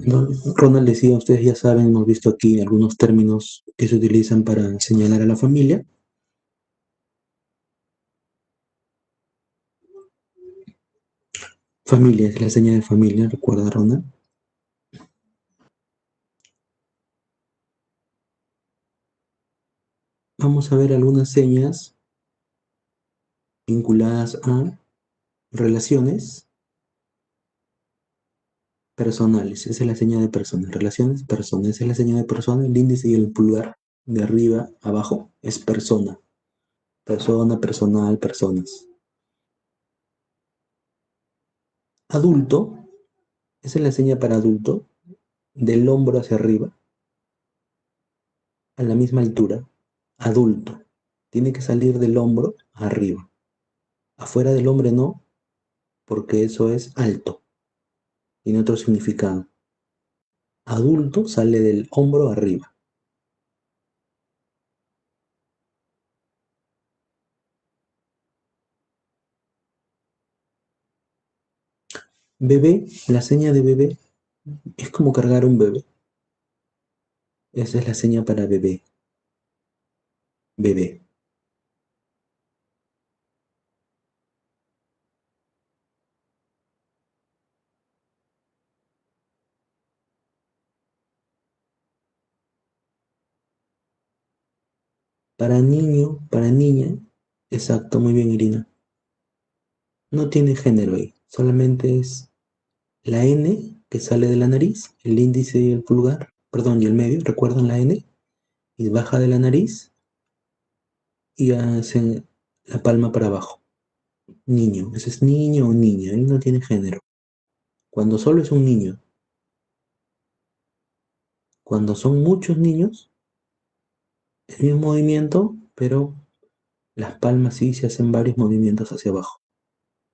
¿No? Ronald decía, ustedes ya saben, hemos visto aquí algunos términos que se utilizan para señalar a la familia. Familia es la seña de familia, recuerda Ronald. Vamos a ver algunas señas vinculadas a relaciones personales. Esa es la seña de persona. Relaciones, persona. Esa es la seña de persona. El índice y el pulgar de arriba a abajo es persona. Persona, personal, personas. Adulto, esa es la seña para adulto, del hombro hacia arriba, a la misma altura. Adulto. Tiene que salir del hombro arriba. Afuera del hombre no, porque eso es alto. Tiene otro significado. Adulto sale del hombro arriba. Bebé, la seña de bebé es como cargar un bebé. Esa es la seña para bebé. Bebé. Para niño, para niña, exacto, muy bien, Irina. No tiene género ahí, solamente es la N que sale de la nariz, el índice y el pulgar, perdón, y el medio, ¿recuerdan la N? Y baja de la nariz y hacen la palma para abajo. Niño, ese es niño o niña, ahí no tiene género. Cuando solo es un niño, cuando son muchos niños, el mismo movimiento, pero las palmas sí se hacen varios movimientos hacia abajo,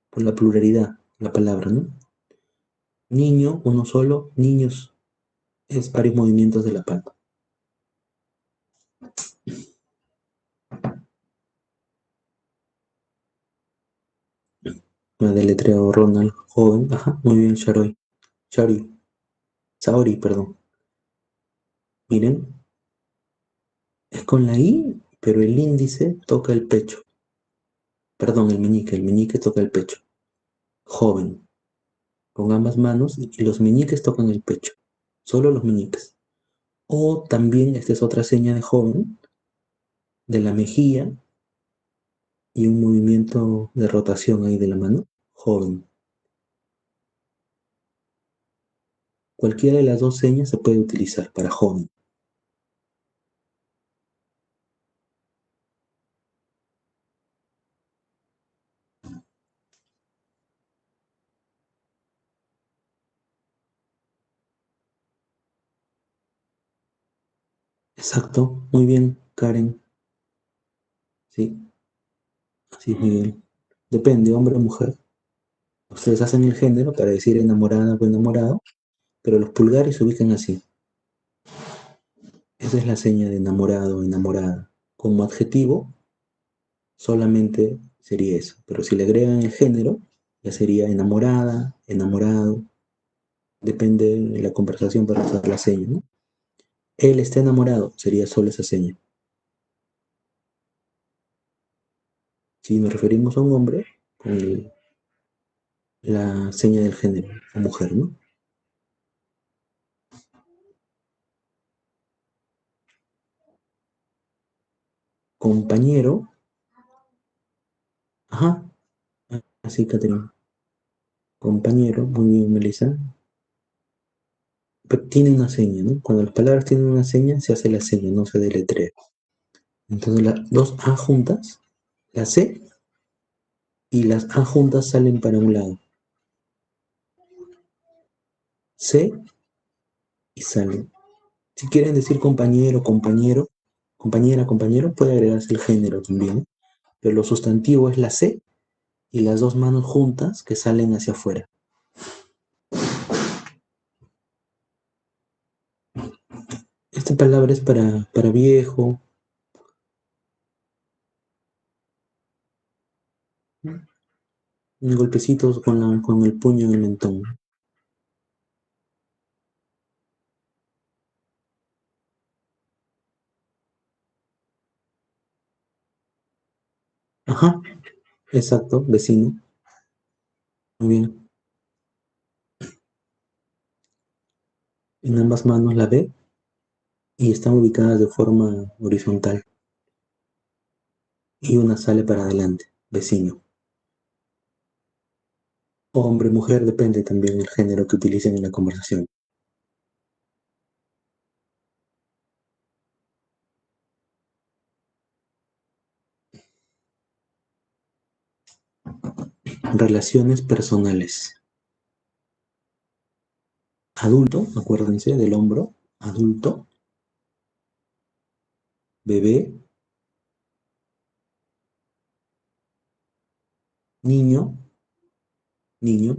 por la pluralidad, la palabra, ¿no? Niño, uno solo, niños, es varios movimientos de la palma. Me ha deletreado Ronald, joven, ajá, muy bien, Sharoy, Shari, Saori, perdón. Miren, es con la I, pero el índice toca el pecho. Perdón, el meñique toca el pecho. Joven, con ambas manos y los meñiques tocan el pecho. Solo los meñiques. O también, esta es otra seña de joven, de la mejilla y un movimiento de rotación ahí de la mano. Joven. Cualquiera de las dos señas se puede utilizar para joven. Exacto, muy bien, Karen. Sí, así es, Miguel. Depende, hombre o mujer. Ustedes hacen el género para decir enamorada o enamorado, pero los pulgares se ubican así. Esa es la seña de enamorado o enamorada. Como adjetivo, solamente sería eso. Pero si le agregan el género, ya sería enamorada, enamorado. Depende de la conversación para usar la seña, ¿no? Él está enamorado, sería solo esa seña. Si nos referimos a un hombre, con la seña del género, o mujer, ¿no? Compañero, ajá, así, Caterina. Compañero, muy bien, Melissa. Pero tiene una seña, ¿no? Cuando las palabras tienen una seña, se hace la seña, no se deletrea. Entonces las dos A juntas, la C y las A juntas salen para un lado. C y salen. Si quieren decir compañero, compañero, compañera, compañero, puede agregarse el género también. Pero lo sustantivo es la C y las dos manos juntas que salen hacia afuera. Esta palabra es para viejo, golpecitos con el puño en el mentón. Ajá, exacto, vecino. Muy bien. En ambas manos la B y están ubicadas de forma horizontal. Y una sale para adelante, vecino. Hombre, mujer, depende también del género que utilicen en la conversación. Relaciones personales. Adulto, acuérdense del hombro. Adulto, bebé, niño, niño,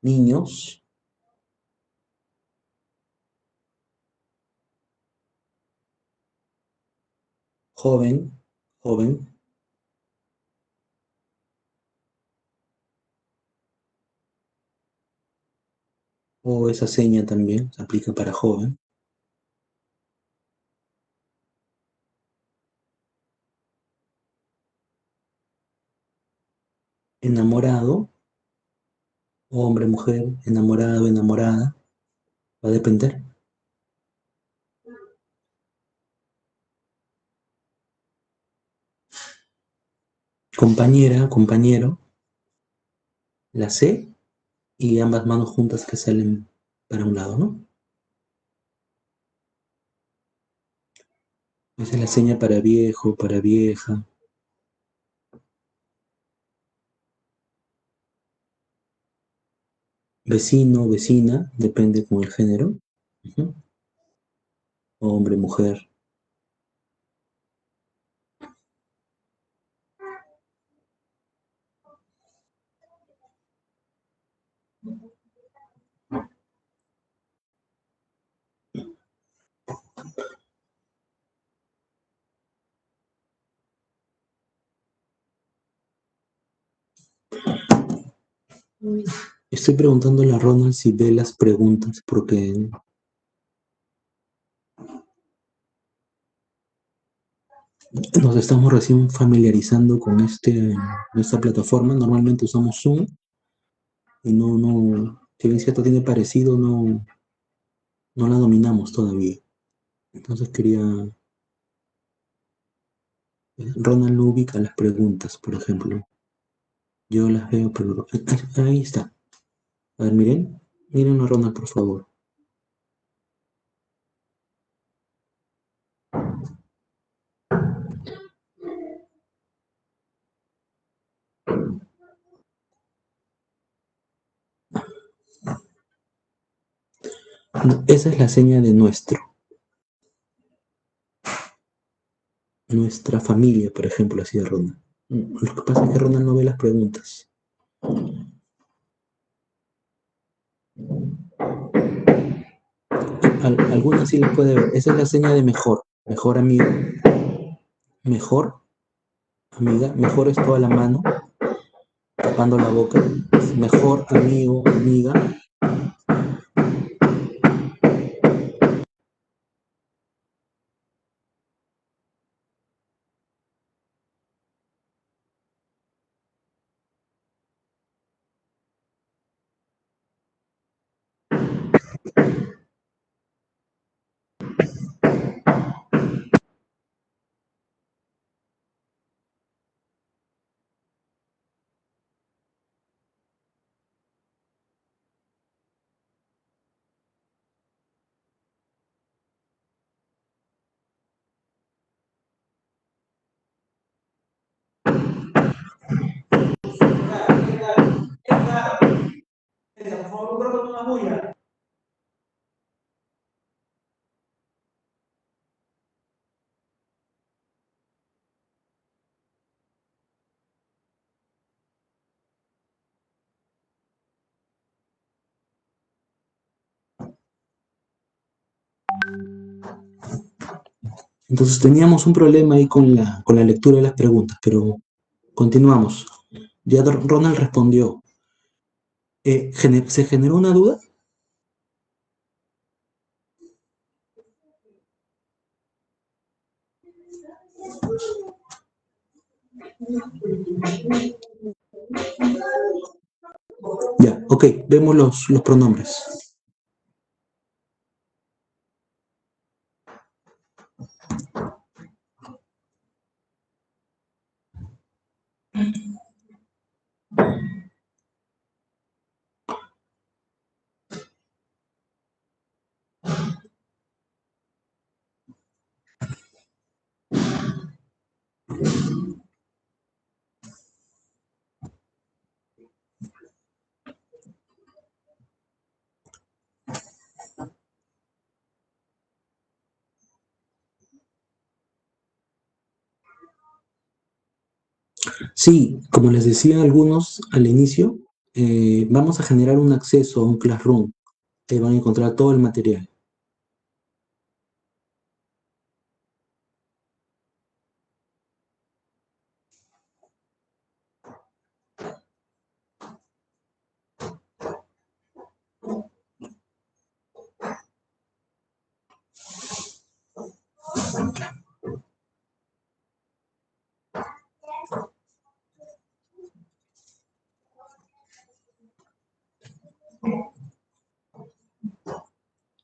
niños, joven, joven, o esa seña también se aplica para joven. Enamorado, hombre, mujer, enamorado, enamorada, va a depender. Compañera, compañero, la C y ambas manos juntas que salen para un lado, ¿no? Esa es la seña para viejo, para vieja. Vecino, vecina, depende con el género. Ujú. Hombre, mujer. Estoy preguntándole a Ronald si ve las preguntas porque nos estamos recién familiarizando con esta plataforma. Normalmente usamos Zoom y si bien cierto tiene parecido, no la dominamos todavía. Entonces Ronald no ubica las preguntas, por ejemplo. Yo las veo, pero ahí está. A ver, miren a Ronald, por favor. Esa es la seña de nuestra familia, por ejemplo, así de Ronald. Lo que pasa es que Ronald no ve las preguntas. algunas sí las puede ver. Esa es la seña de mejor. Mejor amigo, mejor amiga, mejor es toda la mano, tapando la boca. Mejor amigo, amiga. Entonces teníamos un problema ahí con la lectura de las preguntas, pero continuamos. Ya Ronald respondió. ¿Se generó una duda? Ya, ok, vemos los pronombres. Sí, como les decía algunos al inicio, vamos a generar un acceso a un Classroom. Ahí van a encontrar todo el material.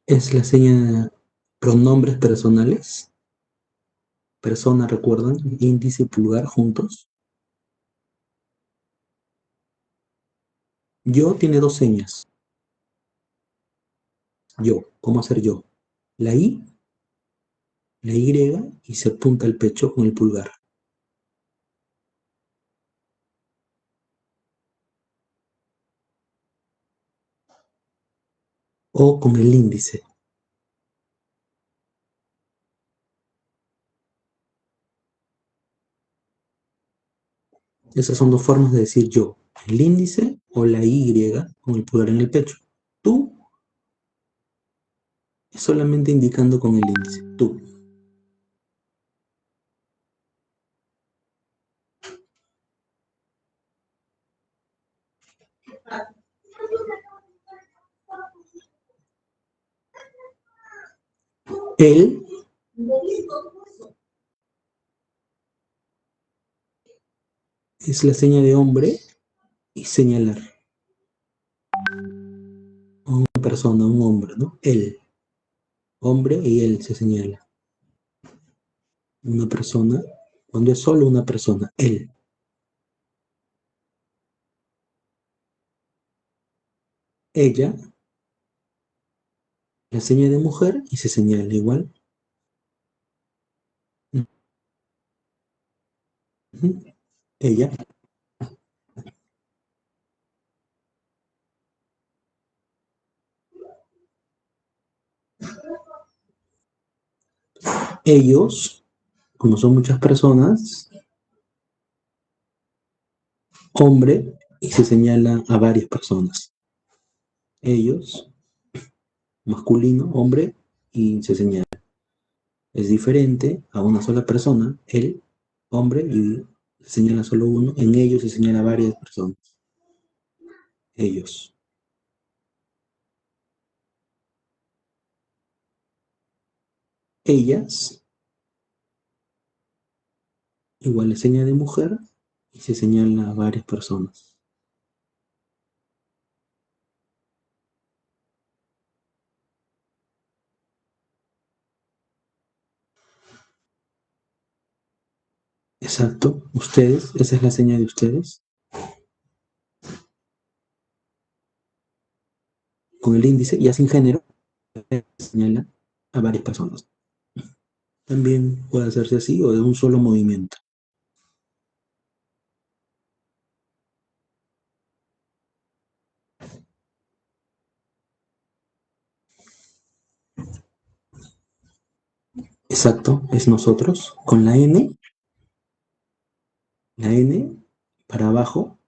Es la seña de pronombres personales. Persona, recuerdan, índice y pulgar juntos. Yo tiene dos señas. Yo, ¿cómo hacer yo? La I, la Y y se apunta el pecho con el pulgar. O con el índice. Esas son dos formas de decir yo. El índice o la Y con el pulgar en el pecho. Tú es solamente indicando con el índice. Tú. Él es la seña de hombre y señalar. Una persona, un hombre, ¿no? Él. Hombre y él se señala. Una persona, cuando es solo una persona, él. Ella, la seña de mujer y se señala igual. Ella, ellos, como son muchas personas, hombre y se señala a varias personas. Ellos, masculino, hombre y se señala. Es diferente a una sola persona, él, hombre, y se señala solo uno. En ellos se señala varias personas. Ellos. Ellas, igual es señal de mujer y se señala a varias personas. Exacto. Ustedes, esa es la señal de ustedes. Con el índice, ya sin género, señala a varias personas. También puede hacerse así o de un solo movimiento. Exacto, es nosotros. Con la N para abajo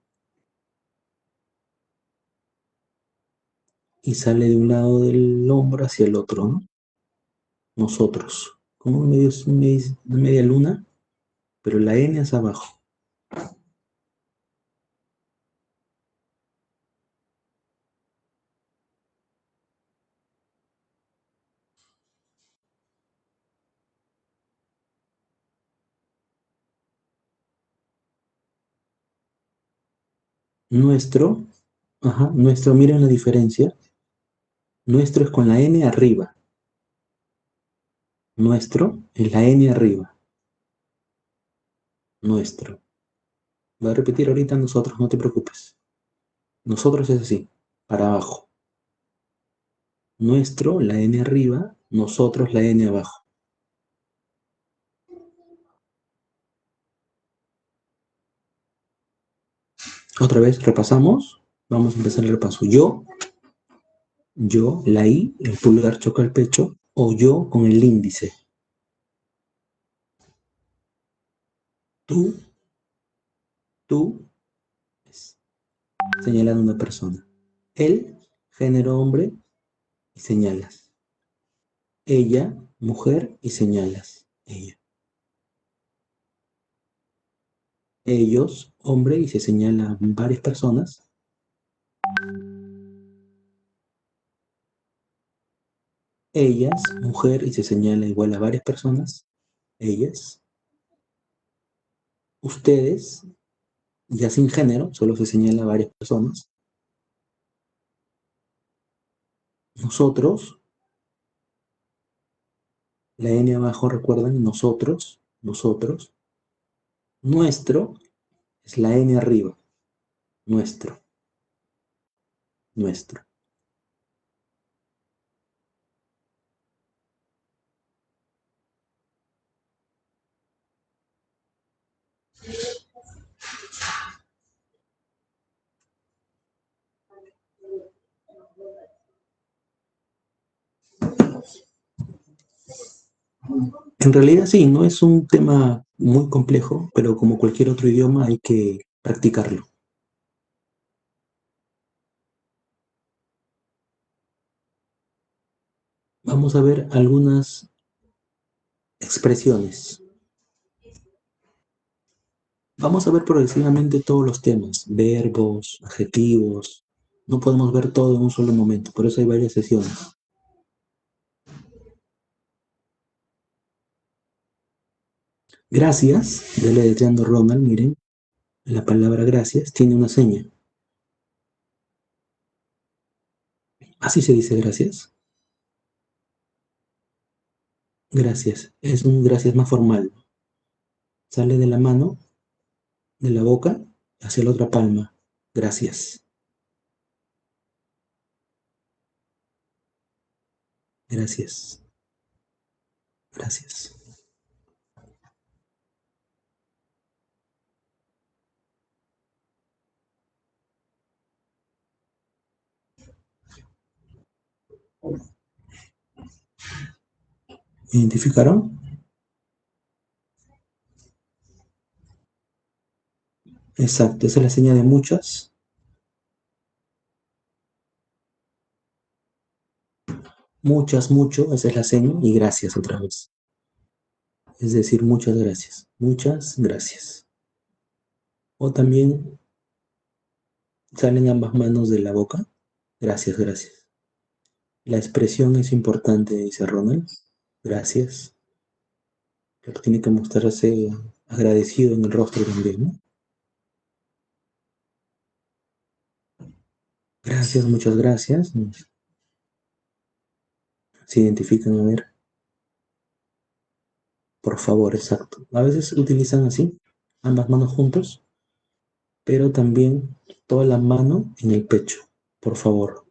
y sale de un lado del hombro hacia el otro, ¿no? Nosotros. Como media luna, pero la N es abajo. Nuestro, ajá, nuestro, miren la diferencia. Nuestro es con la N arriba. Nuestro es la N arriba. Nuestro. Voy a repetir ahorita nosotros, no te preocupes. Nosotros es así, para abajo. Nuestro, la N arriba, nosotros, la N abajo. Otra vez, repasamos. Vamos a empezar el repaso. Yo, la I, el pulgar choca el pecho, o yo con el índice. Tú, señalando a una persona. Él, género hombre, y señalas. Ella, mujer, y señalas. Ella. Ellos, hombre, y se señalan varias personas. Ellas, mujer, y se señala igual a varias personas. Ellas. Ustedes, ya sin género, solo se señala a varias personas. Nosotros, la N abajo, recuerdan, nosotros. Nuestro es la N arriba, nuestro, nuestro. En realidad sí, no es un tema muy complejo, pero como cualquier otro idioma hay que practicarlo. Vamos a ver algunas expresiones. Vamos a ver progresivamente todos los temas, verbos, adjetivos. No podemos ver todo en un solo momento, por eso hay varias sesiones. Gracias, deletreando Ronald, miren, la palabra gracias tiene una seña. Así se dice gracias. Gracias, es un gracias más formal. Sale de la mano, de la boca, hacia la otra palma. Gracias, gracias, gracias. ¿Identificaron? Exacto, esa es la señal de muchas. Muchas, mucho, esa es la seña, y gracias otra vez. Es decir, muchas gracias. Muchas gracias. O también salen ambas manos de la boca. Gracias, gracias. La expresión es importante, dice Ronald. Gracias. Pero tiene que mostrarse agradecido en el rostro también, ¿no? Gracias, muchas gracias. Se identifican, a ver, por favor, exacto. A veces utilizan así, ambas manos juntos, pero también toda la mano en el pecho, por favor.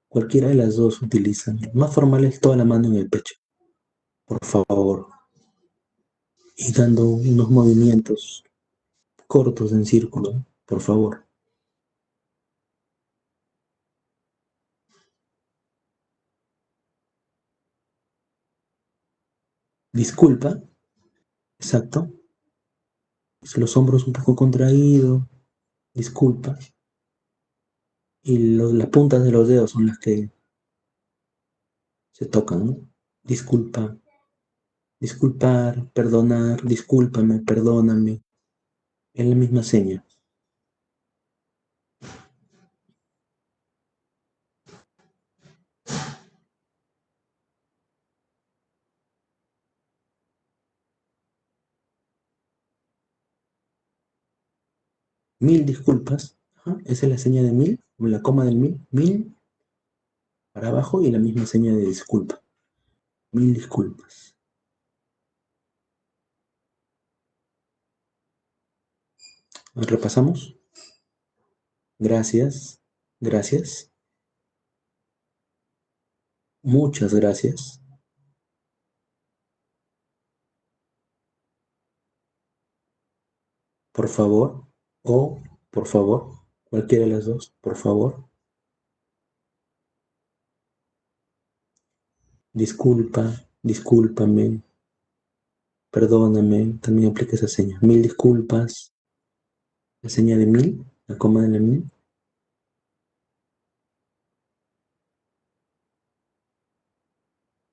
Cualquiera de las dos utilizan. Más formal es toda la mano en el pecho, por favor. Y dando unos movimientos cortos en círculo, por favor. Disculpa, exacto. Los hombros un poco contraídos, disculpa. Y las puntas de los dedos son las que se tocan, ¿no? Disculpa, disculpar, perdonar, discúlpame, perdóname. Es la misma seña. Mil disculpas. Ajá, esa es la seña de mil, o la coma del mil. Mil para abajo y la misma seña de disculpa. Mil disculpas. Repasamos. Gracias, gracias. Muchas gracias. Por favor. O por favor. Cualquiera de las dos. Por favor. Disculpa, discúlpame, perdóname. También aplica esa seña. Mil disculpas. La seña de mil. La coma de la mil.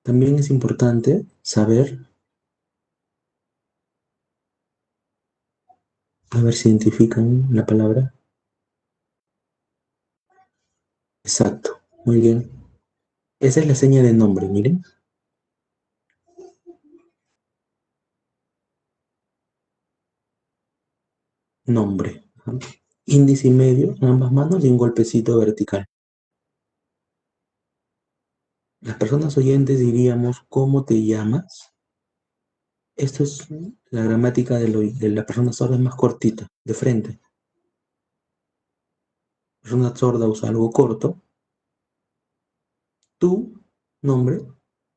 También es importante saber, a ver si identifican la palabra. Exacto, muy bien. Esa es la seña de nombre, miren. Nombre. Índice y medio en ambas manos y un golpecito vertical. Las personas oyentes diríamos, ¿cómo te llamas? Esto es la gramática de la persona sorda es más cortita, de frente. La persona sorda usa algo corto. Tu nombre,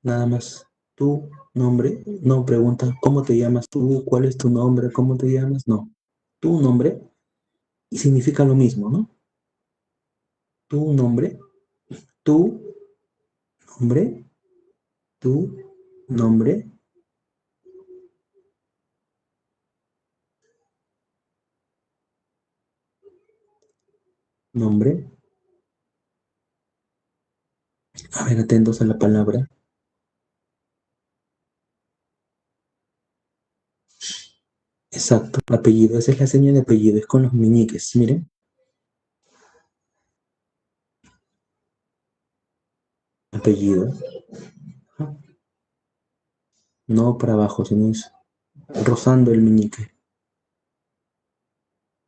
nada más. Tu nombre, no pregunta cómo te llamas tú, cuál es tu nombre, cómo te llamas, no. Tu nombre y significa lo mismo, ¿no? Tu nombre, tu nombre, tu nombre, nombre. A ver, atentos a la palabra. Exacto, apellido. Esa es la seña de apellido, es con los meñiques, miren. Apellido. No para abajo, sino es rozando el meñique.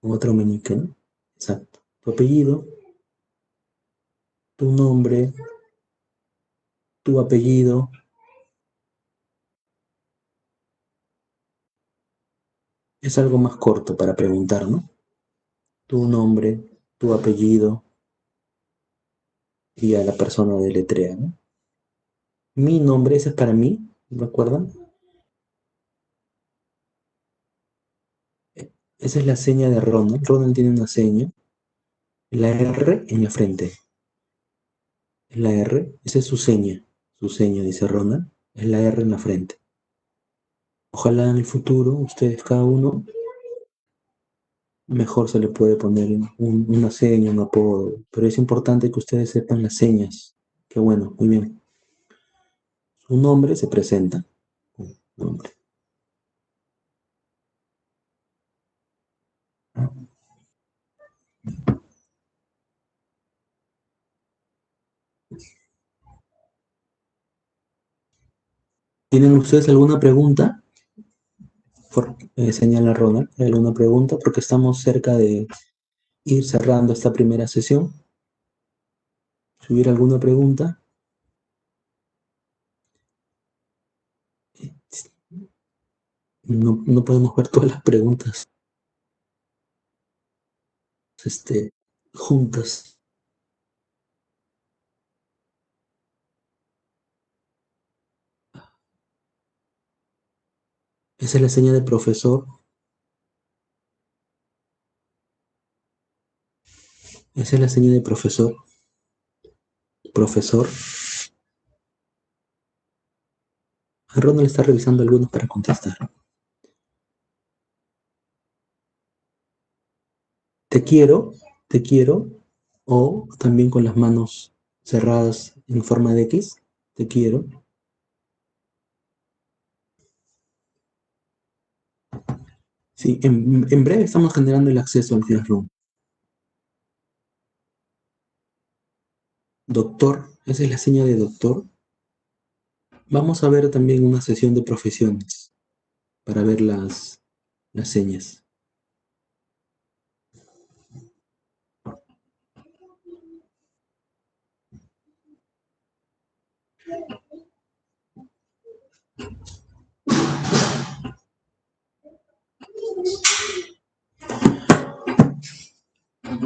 Otro meñique, ¿no? Exacto. Tu apellido, tu nombre, tu apellido. Es algo más corto para preguntar, ¿no? Tu nombre, tu apellido y a la persona deletrea, ¿no? Mi nombre, ese es para mí, ¿recuerdan? Esa es la seña de Ronald. Ronald tiene una seña. La R en la frente. La R, esa es su seña. Su seña, dice Ronald, es la R en la frente. Ojalá en el futuro ustedes cada uno mejor se le puede poner una seña, un apodo, pero es importante que ustedes sepan las señas. Qué bueno, muy bien. Su nombre se presenta. Nombre. ¿Tienen ustedes alguna pregunta? Señala Ronald, ¿hay alguna pregunta? Porque estamos cerca de ir cerrando esta primera sesión. Si hubiera alguna pregunta, no podemos ver todas las preguntas juntas. Esa es la señal de profesor. Esa es la señal de profesor. Profesor. Ronald está revisando algunos para contestar. Te quiero, o también con las manos cerradas en forma de X, te quiero. Sí, en breve estamos generando el acceso al Classroom. Doctor, esa es la señal de doctor. Vamos a ver también una sesión de profesiones para ver las señas.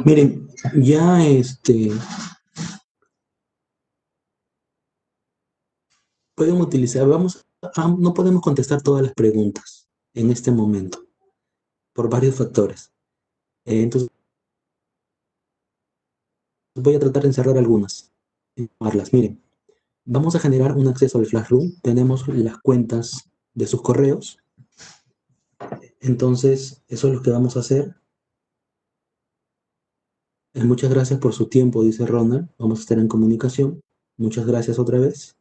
Miren, ya pueden utilizar, no podemos contestar todas las preguntas en este momento, por varios factores. Entonces, voy a tratar de encerrar algunas. Miren, vamos a generar un acceso al Classroom. Tenemos las cuentas de sus correos. Entonces, eso es lo que vamos a hacer. Muchas gracias por su tiempo, dice Ronald. Vamos a estar en comunicación. Muchas gracias otra vez.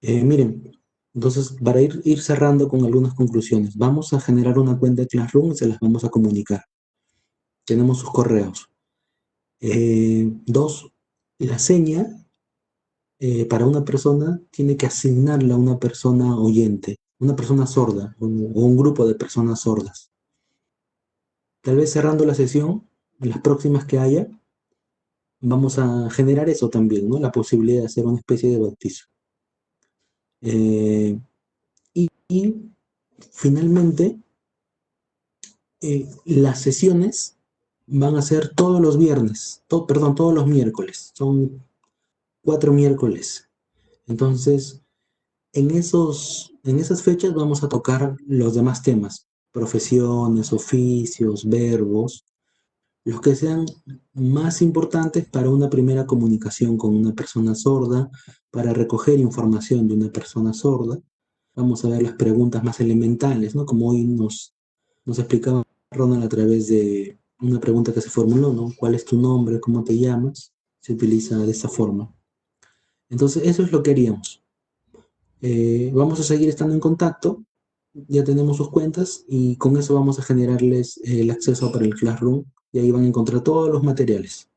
Miren, entonces, para ir cerrando con algunas conclusiones, vamos a generar una cuenta de Classroom y se las vamos a comunicar. Tenemos sus correos. 2, la seña para una persona tiene que asignarla a una persona oyente, una persona sorda o un grupo de personas sordas. Tal vez cerrando la sesión, en las próximas que haya, vamos a generar eso también, ¿no? La posibilidad de hacer una especie de bautizo. Y finalmente, las sesiones van a ser todos los viernes, todos los miércoles. Son 4 miércoles. Entonces, en esas fechas vamos a tocar los demás temas, profesiones, oficios, verbos, los que sean más importantes para una primera comunicación con una persona sorda, para recoger información de una persona sorda. Vamos a ver las preguntas más elementales, ¿no? Como hoy nos explicaba Ronald a través de una pregunta que se formuló, ¿no? ¿Cuál es tu nombre? ¿Cómo te llamas? Se utiliza de esa forma. Entonces, eso es lo que haríamos. Vamos a seguir estando en contacto, ya tenemos sus cuentas y con eso vamos a generarles el acceso para el Classroom y ahí van a encontrar todos los materiales.